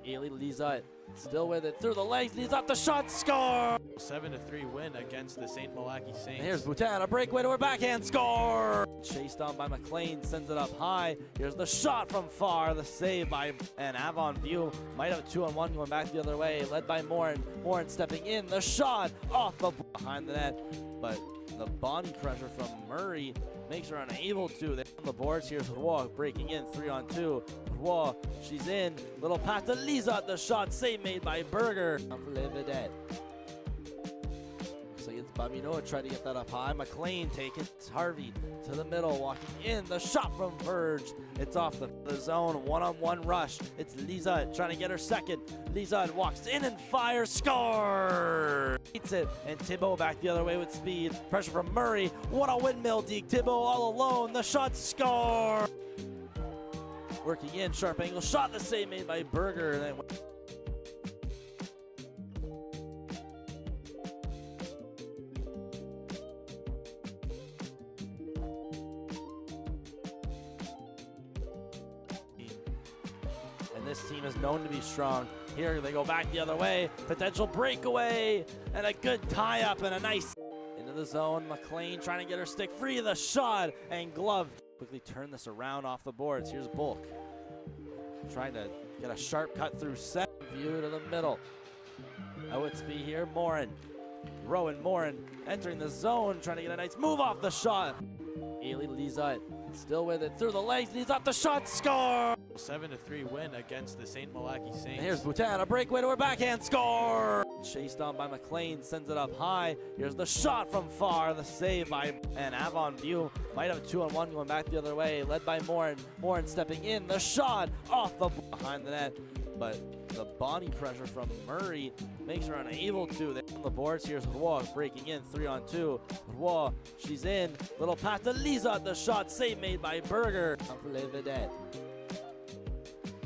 Ailey Lizette still with it through the legs. Leads off the shot. Score! 7-3 win against the St. Malachy Saints. And here's Boutin, a breakaway to her backhand, score! Chased on by McLean, sends it up high. Here's the shot from far, the save by and Avon View. Might have a 2-on-1 going back the other way, led by Morin. Morin stepping in, the shot off the behind the net. But the body pressure from Murray makes her unable to. They're on the boards. Here's Roy breaking in 3-on-2. Roy, she's in. Little pass to Lisa, the shot save made by Berger. Looks like it's Babino trying to get that up high. McLean taking Harvey to the middle, walking in. The shot from Verge. It's off the zone. One-on-one rush. It's Lisa trying to get her second. Lisa walks in and fires. Score! Beats it. And Thibault back the other way with speed. Pressure from Murray. What a windmill, Deke. Thibault all alone. The shot. Score! Working in. Sharp angle. Shot. The save made by Berger. And then this team is known to be strong. Here they go back the other way. Potential breakaway and a good tie-up and a nice into the zone. McLean trying to get her stick free of the shot and gloved. Quickly turn this around off the boards. Here's Bulk. Trying to get a sharp cut through set. View to the middle. Out to be here. Morin. Rowan Morin entering the zone, trying to get a nice move off the shot. Ailey Lizot still with it through the legs. Lizot, the shot, score! 7-3 win against the St. Malachy Saints. And here's Boutin, a breakaway to her backhand, score! Chased on by McLean, sends it up high. Here's the shot from far, the save by, and Avon View might have a 2-on-1 going back the other way, led by Morin. Morin stepping in, the shot off the behind the net, but the body pressure from Murray makes her unable to. They're on the boards. Here's Roy breaking in 3-on-2. Roy, she's in. Little pass to Lizot, the shot save made by Berger. For Les Vedettes.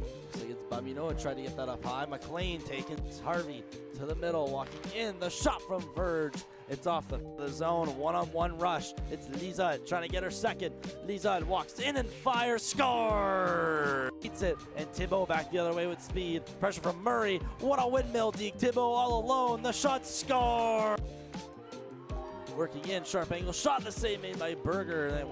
Looks like it's Babino tried to get that up high. McLean taking Harvey to the middle, walking in. The shot from Verge. It's off the zone, one-on-one rush. It's Lizot trying to get her second. Lizot walks in and fires, score! Beats it, and Thibault back the other way with speed. Pressure from Murray. What a windmill, Deke. Thibault all alone. The shot, score! Working in, sharp angle shot. The save made by Berger.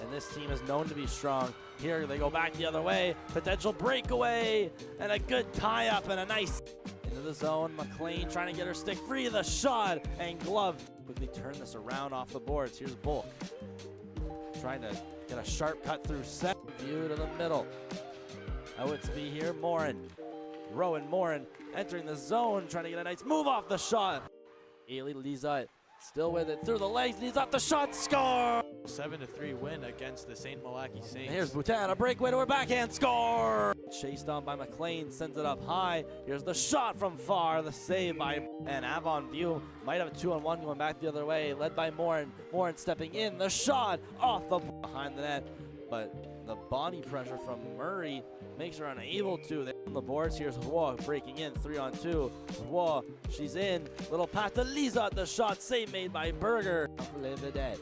And this team is known to be strong. Here they go back the other way. Potential breakaway and a good tie-up and a nice into the zone. McLean trying to get her stick free. The shot and glove. Quickly turn this around off the boards. Here's Bulk trying to get a sharp cut through set. View to the middle. Outsby here. Morin. Rowan Morin entering the zone, trying to get a nice move off the shot. Ailey Lizot still with it through the legs. Lizot, the shot, score! 7-3 win against the St. Malachy Saints. And here's Boutin, a breakaway to her backhand, score! Chased on by McLean, sends it up high. Here's the shot from far, the save by, and Avon View might have a 2-on-1 going back the other way, led by Morin. Morin stepping in, the shot off the behind the net, but the body pressure from Murray makes her unable to. They're on the boards. Here's Roy breaking in 3-on-2. Roy, she's in. Little pass to Lizot, the shot save made by Berger. For Les Vedettes.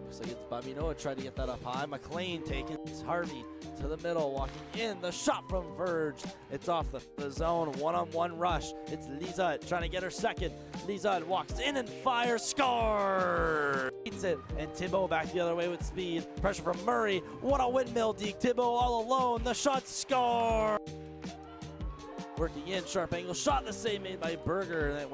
Looks like it's Babino tried to get that up high. McLean taking Harvey to the middle, walking in. The shot from Verge. It's off the zone, one-on-one rush. It's Lizot trying to get her second. Lizot walks in and fires, score! Beats it, and Thibault back the other way with speed. Pressure from Murray. What a windmill, Deke. Thibault all alone. The shot, score! Working in, sharp angle shot. The save made by Berger.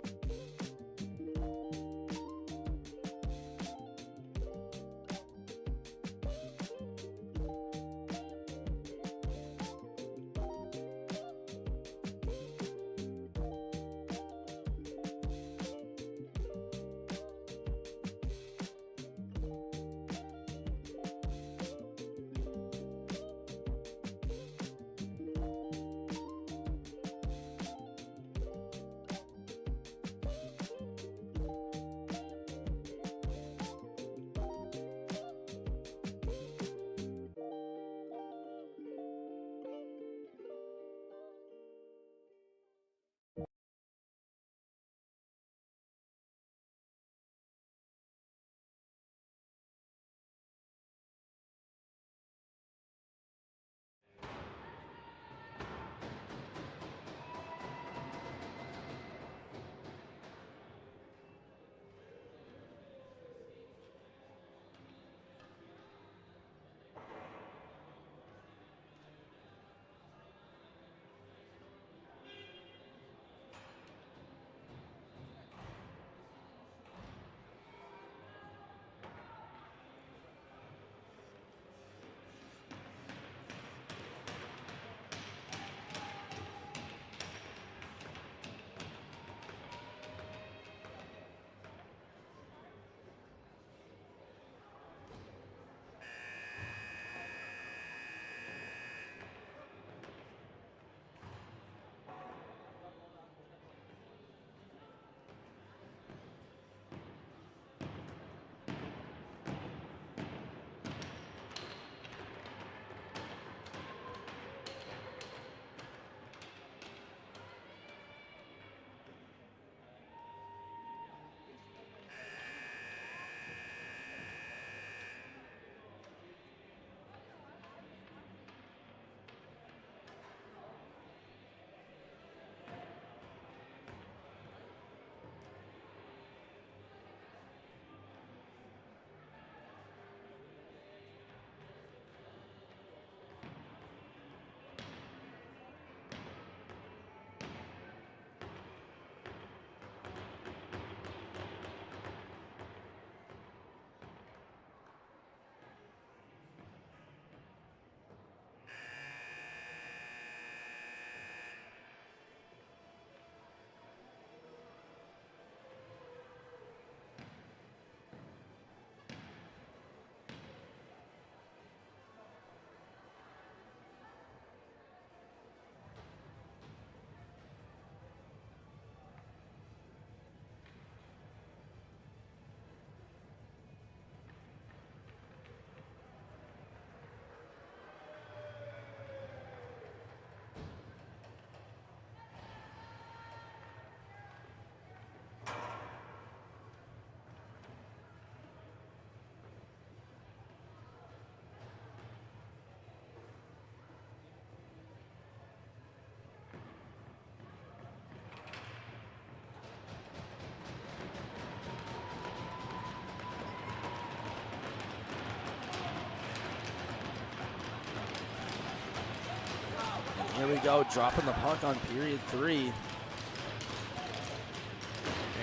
here we go, dropping the puck on period 3.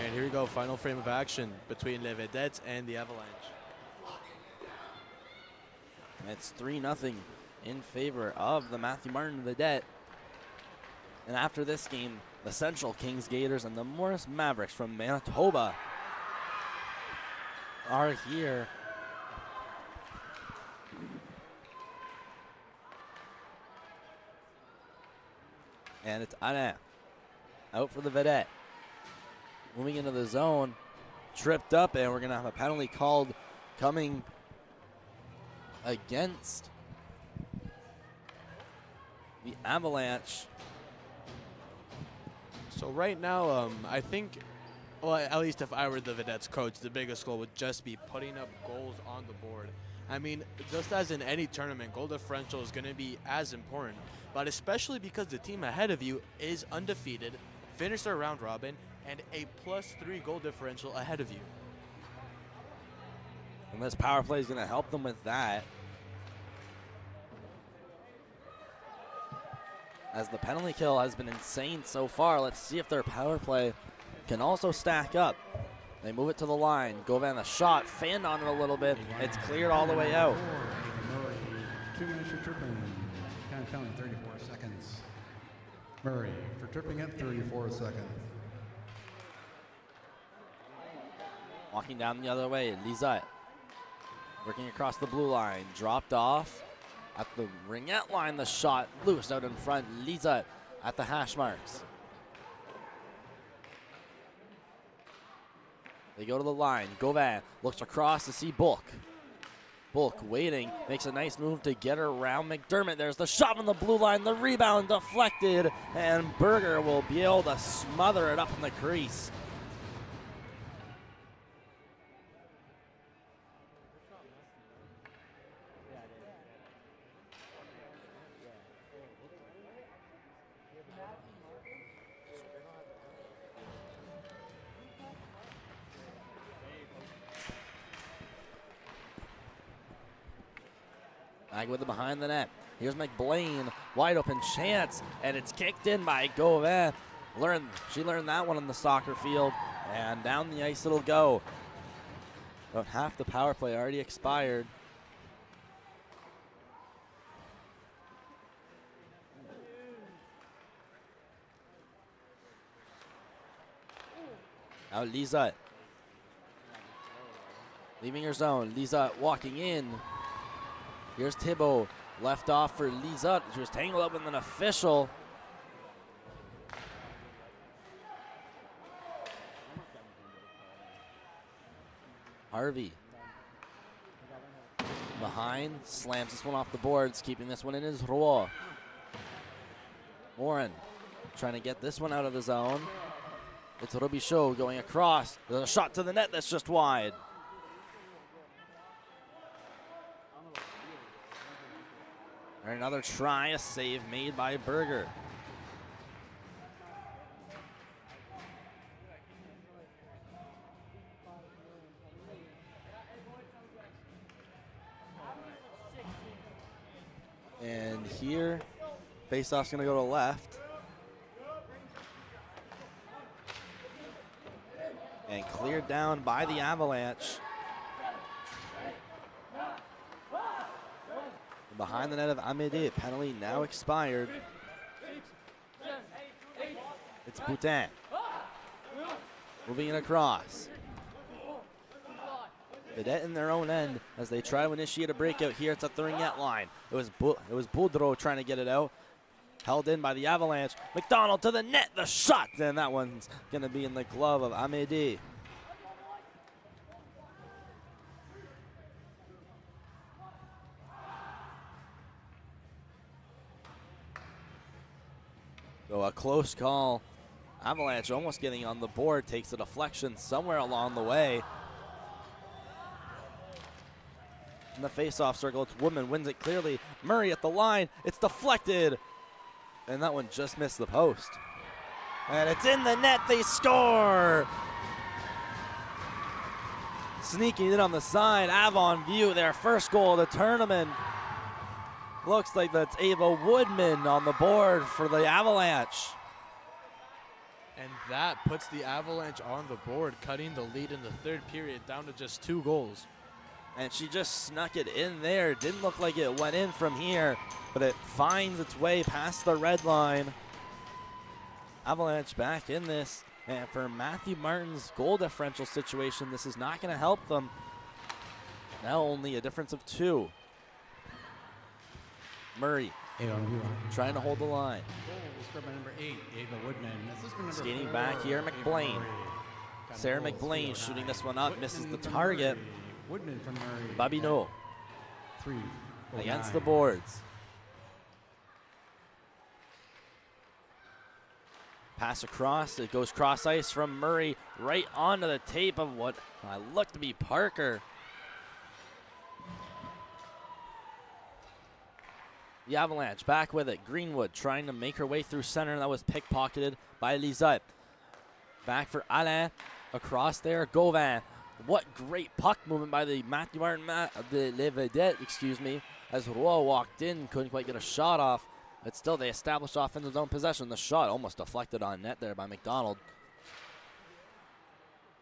And here we go, final frame of action between Les Vedettes and the Avalanche. And it's 3-0 in favor of the Mathieu-Martin Vedette. And after this game, the Central Kings Gators and the Morris Mavericks from Manitoba are here. And it's Alain out for the Vedette. Moving into the zone, tripped up, and we're going to have a penalty called coming against the Avalanche. So right now, I think, well, at least if I were the Vedettes coach, the biggest goal would just be putting up goals on the board. I mean, just as in any tournament, goal differential is going to be as important, but especially because the team ahead of you is undefeated, finished their round robin, and a +3 goal differential ahead of you. And this power play is going to help them with that. As the penalty kill has been insane so far, let's see if their power play can also stack up. They move it to the line. Gauvin, the shot, fanned on it a little bit. It's cleared all the way out. 2 minutes for tripping. Kind of penalty, 34 seconds. Murray for tripping at 34 seconds. Walking down the other way, Lisette. Working across the blue line, dropped off. At the ringette line, the shot loose out in front. Lisette at the hash marks. They go to the line. Gauvin looks across to see Bulk. Bulk waiting, makes a nice move to get around McDermott. There's the shot on the blue line, the rebound deflected, and Berger will be able to smother it up in the crease. Back with it behind the net. Here's McBlain, wide open chance, and it's kicked in by Gauvin. She learned that one on the soccer field, and down the ice it'll go. About half the power play already expired. Now Lisette. Leaving her zone. Lisette walking in. Here's Thibault, left off for Lisette. She was tangled up with an official. Harvey. Behind, slams this one off the boards, keeping this one in his roll. Warren trying to get this one out of the zone. It's Robichaud going across. There's a shot to the net that's just wide. Another try, a save made by Berger. And here, faceoff's gonna go to left. And cleared down by the Avalanche. Behind the net of Amédée, penalty now expired. It's Boutin. Moving it across. Vedette in their own end as they try to initiate a breakout here. It's at the ringette line. It was Boudreau trying to get it out. Held in by the Avalanche. McDonald to the net, the shot, and that one's gonna be in the glove of Amédée. So a close call. Avalanche almost getting on the board, takes a deflection somewhere along the way. In the face-off circle, it's Woodman, wins it clearly. Murray at the line, it's deflected. And that one just missed the post. And it's in the net, they score! Sneaking in on the side, Avon view their first goal of the tournament. Looks like that's Ava Woodman on the board for the Avalanche. And that puts the Avalanche on the board, cutting the lead in the third period down to just 2 goals. And she just snuck it in there. Didn't look like it went in from here, but it finds its way past the red line. Avalanche back in this. And for Mathieu-Martin's goal differential situation, this is not going to help them. Now only a difference of 2. Murray trying to hold the line. Scrub number 8, Ava Woodman. Assistant number Skating 4, back here, Ava McBlain. Murray. Sarah Got a goal, McBlain 309. shooting this one up, misses the Woodman from target. Murray. Woodman from Murray. Babino 3 against the boards. Pass across, it goes cross ice from Murray right onto the tape of what looked to be Parker. The Avalanche back with it. Greenwood trying to make her way through center. That was pickpocketed by Lisette. Back for Alain. Across there, Gauvin. What great puck movement by the Mathieu-Martin, the Vedette, excuse me, as Roy walked in, couldn't quite get a shot off. But still, they established offensive zone possession. The shot almost deflected on net there by McDonald.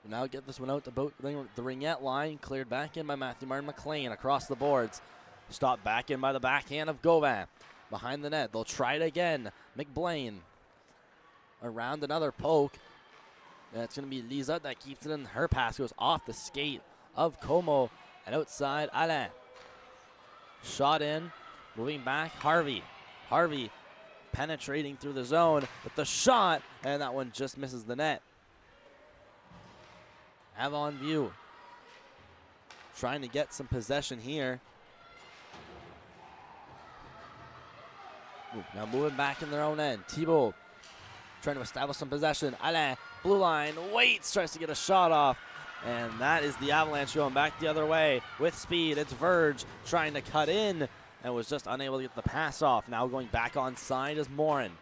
Now get this one out the ringette line. Cleared back in by Mathieu-Martin. McLean across the boards. Stopped back in by the backhand of Gauvin. Behind the net, they'll try it again. McBlain around another poke. And it's going to be Lisa that keeps it in. Her pass goes off the skate of Como. And outside, Alain. Shot in. Moving back, Harvey. Harvey penetrating through the zone with the shot. And that one just misses the net. Avon view. Trying to get some possession here. Ooh, now moving back in their own end. Thibault trying to establish some possession. Alain, blue line, waits, tries to get a shot off. And that is the Avalanche going back the other way with speed. It's Verge trying to cut in and was just unable to get the pass off. Now going back on side is Morin.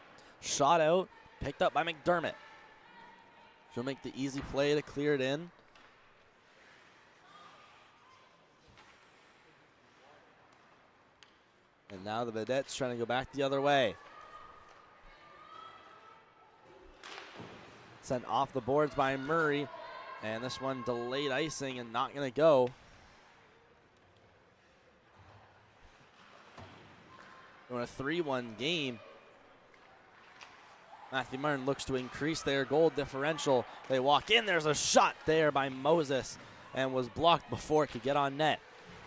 Shot out, picked up by McDermott. She'll make the easy play to clear it in. And now the Vedette's trying to go back the other way. Sent off the boards by Murray. And this one delayed icing and not going to go. In a 3-1 game. Mathieu-Martin looks to increase their goal differential. They walk in. There's a shot there by Moses and was blocked before it could get on net.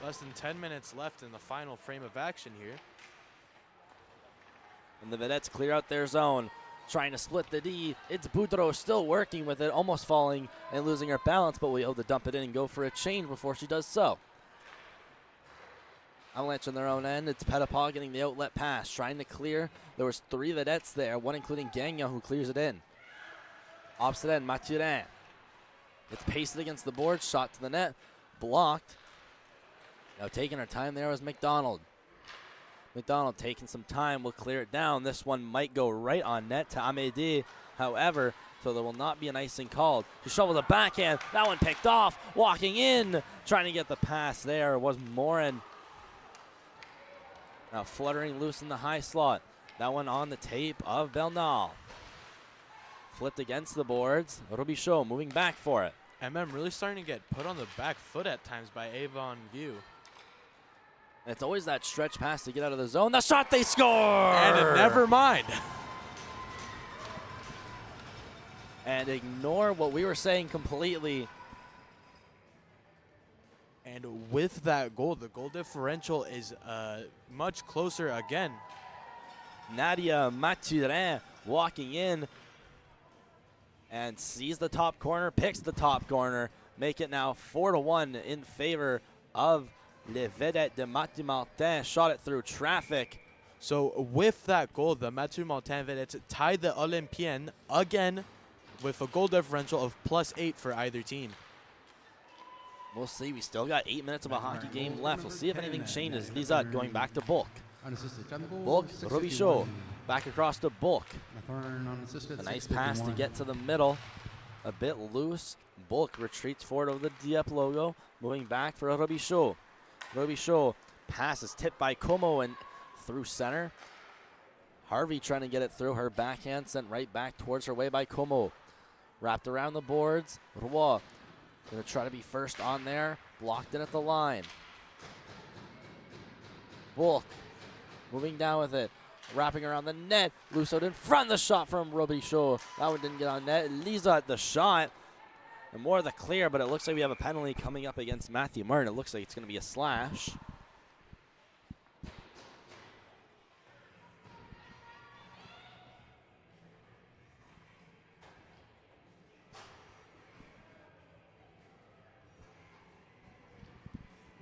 Less than 10 minutes left in the final frame of action here. And the Vedettes clear out their zone. Trying to split the D. It's Boudreau still working with it, almost falling and losing her balance, but will be able to dump it in and go for a change before she does so. Avalanche on their own end. It's Petitpas getting the outlet pass, trying to clear. There was 3 Vedettes there, one including Gagnon, who clears it in. Opposite end, Mathurin. It's pasted against the board, shot to the net, blocked. Now taking her time there was McDonald. McDonald taking some time, will clear it down. This one might go right on net to Amédée, however, so there will not be an icing called. She shovels a backhand, that one picked off, walking in, trying to get the pass there was Morin. Now fluttering loose in the high slot. That one on the tape of Bernal. Flipped against the boards. Robichaud moving back for it. MM really starting to get put on the back foot at times by Avon View. And it's always that stretch pass to get out of the zone. The shot, they score! And never mind. And ignore what we were saying completely. And with that goal, the goal differential is much closer again. Nadia Mathurin walking in and sees the top corner, picks the top corner, make it now 4-1 in favor of Les Vedettes de Mathieu-Martin. Shot it through traffic. So with that goal, the Mathieu-Martin Vedettes tied the Olympienne again with a goal differential of +8 for either team. We'll see. We still got 8 minutes of a hockey game left. We'll see if anything changes. Lizard going back to Bulk. Unassisted 10 goals. Bulk, 651. Robichaud back across to Bulk. McLaren unassisted. A nice pass to 651. get to the middle. A bit loose. Bulk retreats forward over the Dieppe logo. Moving back for Robichaud. Robichaud pass is tipped by Como and through center. Harvey trying to get it through. Her backhand sent right back towards her way by Como. Wrapped around the boards. Roy going to try to be first on there. Blocked in at the line. Bulk moving down with it. Wrapping around the net. Loose out in front. The shot from Robichaud. That one didn't get on net. Lisa at the shot. And more of the clear, but it looks like we have a penalty coming up against Mathieu-Martin. It looks like it's going to be a slash.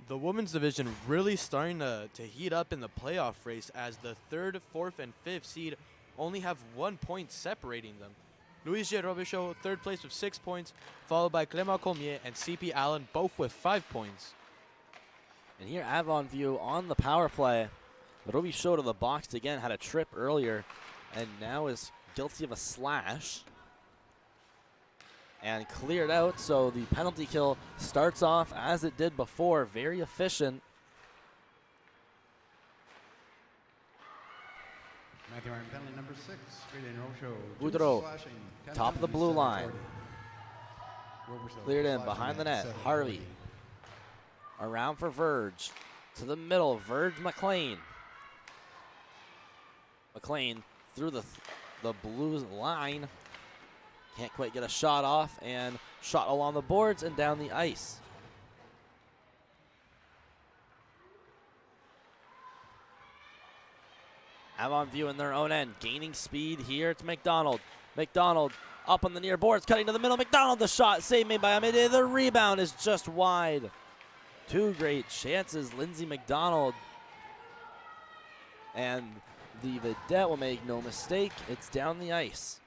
The women's division really starting to heat up in the playoff race as the 3rd, 4th, and 5th seed only have 1 point separating them. Louis G. Robichaud, 3rd place with 6 points, followed by Clément Colmier and CP Allen, both with 5 points. And here Avon View on the power play. Robichaud to the box again, had a trip earlier, and now is guilty of a slash. And cleared out, so the penalty kill starts off as it did before, very efficient. Mathieu-Martin penalty number 6, Robichaud. Boudreau, top of the blue line. Cleared in behind the net. Harvey around for Verge. To the middle, Verge McLean. McLean through the blue line. Can't quite get a shot off, and shot along the boards and down the ice. Avon View in their own end, gaining speed here to McDonald. McDonald up on the near boards, cutting to the middle. McDonald, the shot, save made by Amédée. The rebound is just wide. 2 great chances, Lindsay McDonald. And the Vedette will make no mistake, it's down the ice.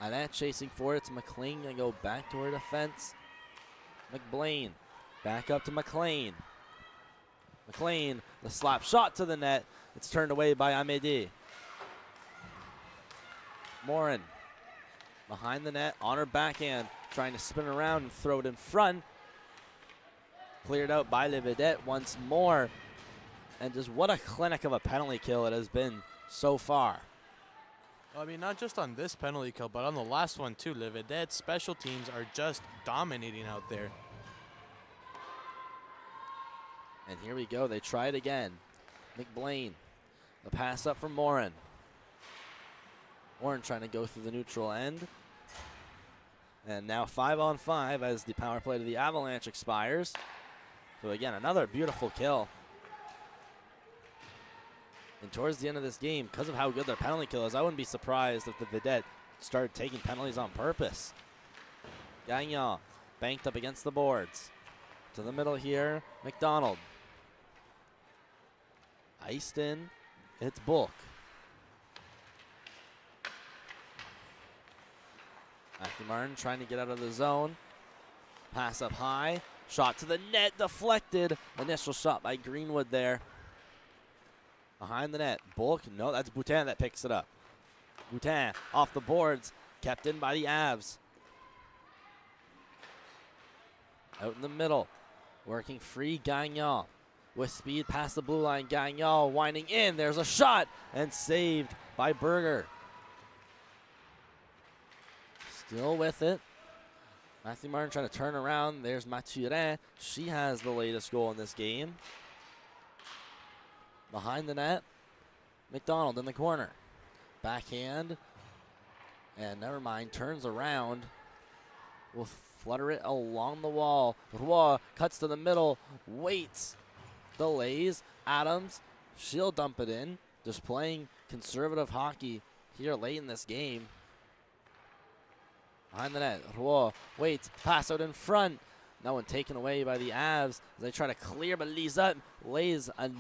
Annette chasing for it. It's McLean going to go back to her defense. McBlain back up to McLean. McLean, the slap shot to the net. It's turned away by Amédée. Morin behind the net on her backhand, trying to spin around and throw it in front. Cleared out by Le Vedette once more. And just what a clinic of a penalty kill it has been so far. I mean, not just on this penalty kill, but on the last one too. Le Vedette special teams are just dominating out there. And here we go. They try it again. McBlain. The pass up from Morin. Morin trying to go through the neutral end. And now 5-on-5 as the power play to the Avalanche expires. So again, another beautiful kill. And towards the end of this game, because of how good their penalty kill is, I wouldn't be surprised if the Vedette started taking penalties on purpose. Gagnon banked up against the boards. To the middle here, McDonald. Iced in, it's Bulk. Mathieu-Martin trying to get out of the zone. Pass up high, shot to the net, deflected. Initial shot by Greenwood there. Behind the net, Bulk, no, that's Boutin that picks it up. Boutin off the boards, kept in by the Avs. Out in the middle, working free, Gagnon. With speed past the blue line, Gagnon winding in, there's a shot, and saved by Berger. Still with it. Mathieu-Martin trying to turn around, there's Mathurin. She has the latest goal in this game. Behind the net, McDonald in the corner. Backhand, and never mind, turns around. Will flutter it along the wall. Roy cuts to the middle, waits, delays. Adams, she'll dump it in. Just playing conservative hockey here late in this game. Behind the net, Roy waits, pass out in front. No one taken away by the Avs as they try to clear, but Lisette lays a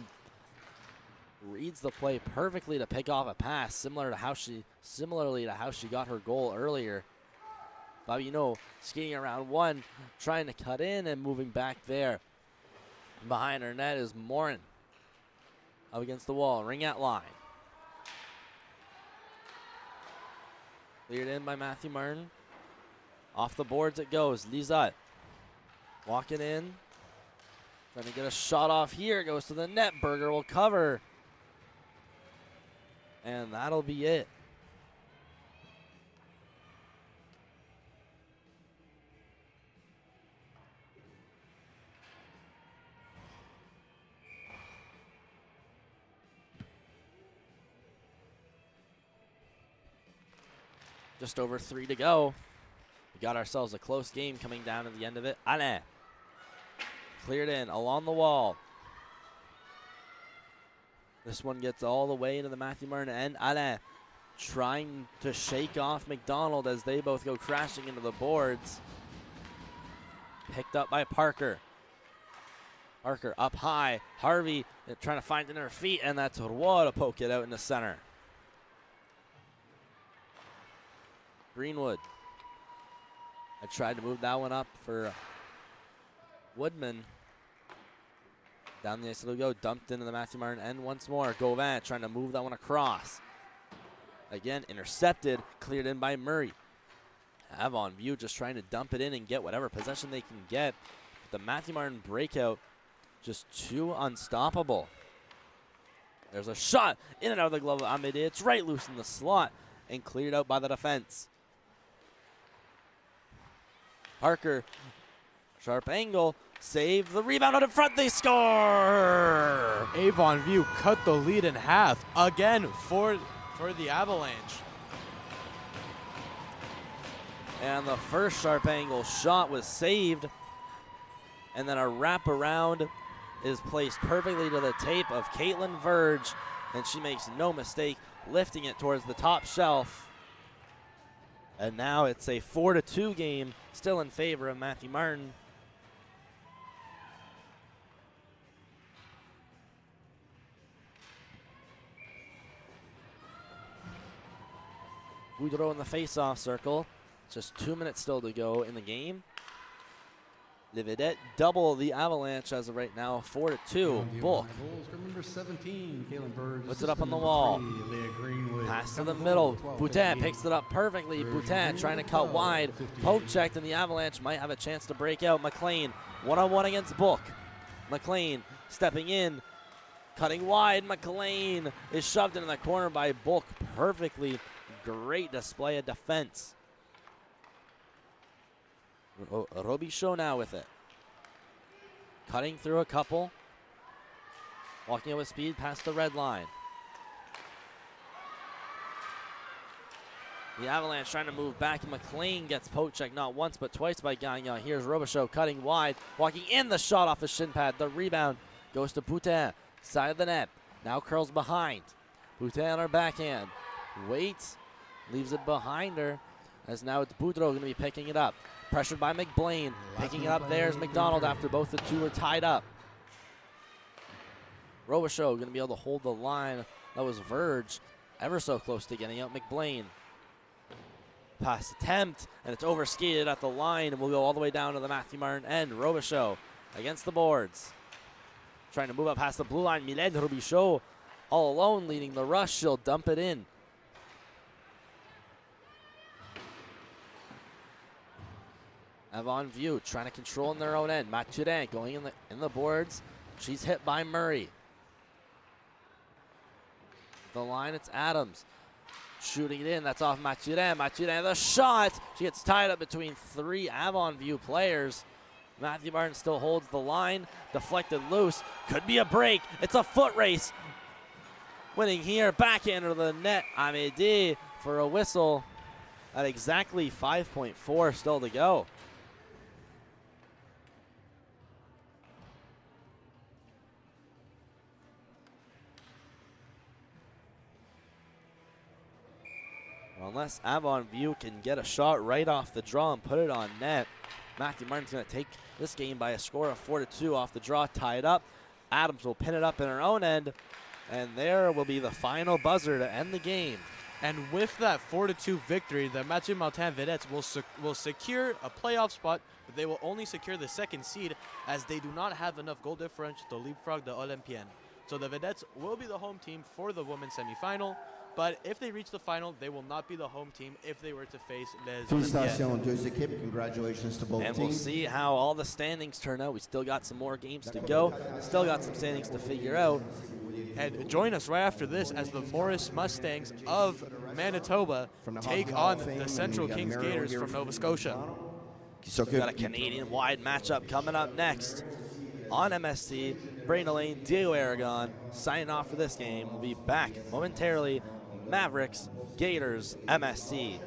reads the play perfectly to pick off a pass, similarly to how she got her goal earlier. Bobino skating around one, trying to cut in and moving back there. Behind her net is Morin. Up against the wall, ring-out line. Cleared in by Mathieu-Martin. Off the boards it goes. Lisette walking in. Trying to get a shot off here. Goes to the net. Berger will cover. And that'll be it. Just over 3 to go. We got ourselves a close game coming down to the end of it. Alain. Cleared in along the wall. This one gets all the way into the Mathieu-Martin end. Alain trying to shake off McDonald as they both go crashing into the boards. Picked up by Parker. Parker up high. Harvey trying to find it in her feet, and that's Roy to poke it out in the center. Greenwood. I tried to move that one up for Woodman. Down the ice it'll go. Dumped into the Mathieu-Martin end once more. Gauvin trying to move that one across. Again, intercepted. Cleared in by Murray. Avon View just trying to dump it in and get whatever possession they can get. The Mathieu-Martin breakout just too unstoppable. There's a shot in and out of the glove of Amédée. It's right loose in the slot and cleared out by the defense. Parker, sharp angle, save the rebound out in front, they score! Avon View cut the lead in half again for the Avalanche. And the first sharp angle shot was saved, and then a wraparound is placed perfectly to the tape of Caitlin Verge, and she makes no mistake lifting it towards the top shelf. And now it's a 4-2 game, still in favor of Mathieu-Martin. Boudreau in the face-off circle. Just 2 minutes still to go in the game. The Vedette double the Avalanche as of right now, 4-2. Bulk. Number 17, Caitlin Burge. Puts it up on the wall. 3, Leah Greenwood. Pass to the middle. Boutin picks it up perfectly. Boutin trying to cut wide. Poke checked, and the Avalanche might have a chance to break out. McLean one-on-one against Book. McLean stepping in, cutting wide. McLean is shoved into the corner by Book perfectly. Great display of defense. Robichaud now with it. Cutting through a couple. Walking out with speed past the red line. The Avalanche trying to move back. McLean gets poke check not once but twice by Gagnon. Here's Robichaud cutting wide. Walking in, the shot off the shin pad. The rebound goes to Boutin. Side of the net. Now curls behind. Boutin on her backhand. Waits. Leaves it behind her. As now it's Boudreau going to be picking it up. Pressured by McBlain. Picking it up there's McDonald after both the two are tied up. Robichaud going to be able to hold the line. That was Verge. Ever so close to getting out McBlain. Pass attempt, and it's overskated at the line, and we'll go all the way down to the Mathieu-Martin end. Robichaud against the boards. Trying to move up past the blue line. Mylène Robichaud all alone leading the rush. She'll dump it in. Avon View trying to control in their own end. Mathurin going in the boards. She's hit by Murray. The line, it's Adams. Shooting it in, that's off Mathurin. Mathurin, the shot! She gets tied up between 3 Avon View players. Mathieu-Martin still holds the line. Deflected loose. Could be a break. It's a foot race. Winning here, backhand to the net. Amédée for a whistle at exactly 5.4 still to go. Unless Avon View can get a shot right off the draw and put it on net, Mathieu-Martin's going to take this game by a score of 4-2 off the draw, tie it up. Adams will pin it up in her own end, and there will be the final buzzer to end the game. And with that 4-2 victory, the Mathieu-Martin Vedettes will secure a playoff spot, but they will only secure the second seed as they do not have enough goal differential to leapfrog the Olympienne. So the Vedettes will be the home team for the women's semifinal, But if they reach the final, they will not be the home team if they were to face Les Félicitations Olympiades. aux deux équipes. Congratulations to both And teams. we'll see how all the standings turn out. We still got some more games to go. Still got some standings to figure out. And join us right after this as the Morris Mustangs of Manitoba take on the Central Kings Gators from Nova Scotia. We've got a Canadian-wide matchup coming up next on MSC. Braden Lane, Diego Aragon signing off for this game. We'll be back momentarily. Mavericks, Gators, MSC.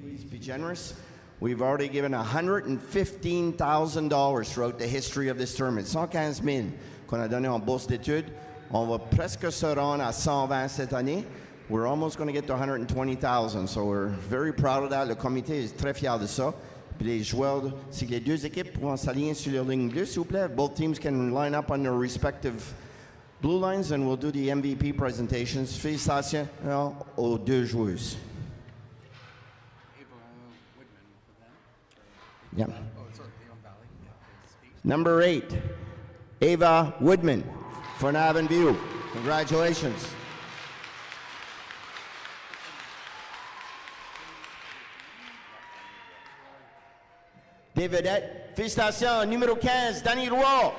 Please be generous. We've already given $115,000 throughout the history of this tournament. 115 000 qu'on a donné en bourse d'études. On va presque se rendre à 120 cette année. We're almost going to get to 120,000. So we're very proud of that. Le comité est très fier de ça. Puis les joueurs, si les deux équipes pourront s'aligner sur leur ligne bleue, s'il vous plaît. Both teams can line up on their respective blue lines and we'll do the MVP presentations. Félicitations aux deux joueuses. Yeah. Number 8, Ava Woodman for Avon View. Congratulations. Des vedettes, félicitations, numéro 15, Danny Roy.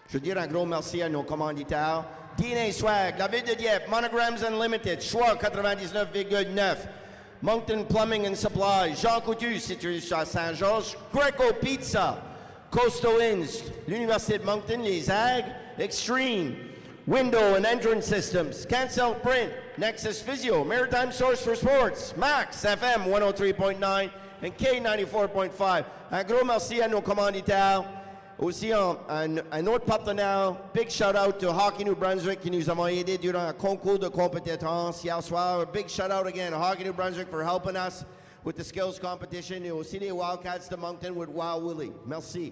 Je veux dire un gros merci à nos commanditaires. DNA Swag, la ville de Dieppe, Monograms Unlimited, Choix 99,9. Moncton Plumbing and Supply, Jean Coutu, situé à Saint-Georges, Greco Pizza, Coastal Inns, l'Université de Moncton, les AG, Extreme, Window and Entrance Systems, Cancel Print, Nexus Physio, Maritime Source for Sports, Max FM 103.9 et K94.5. Un gros merci à nos commanditaires. Aussi, un autre partenaire, big shout out to Hockey New Brunswick qui nous ont aidé durant un concours de compétences hier soir. A big shout out again to Hockey New Brunswick for helping us with the skills competition. Et aussi les Wildcats de Moncton with Wild Willie. Merci.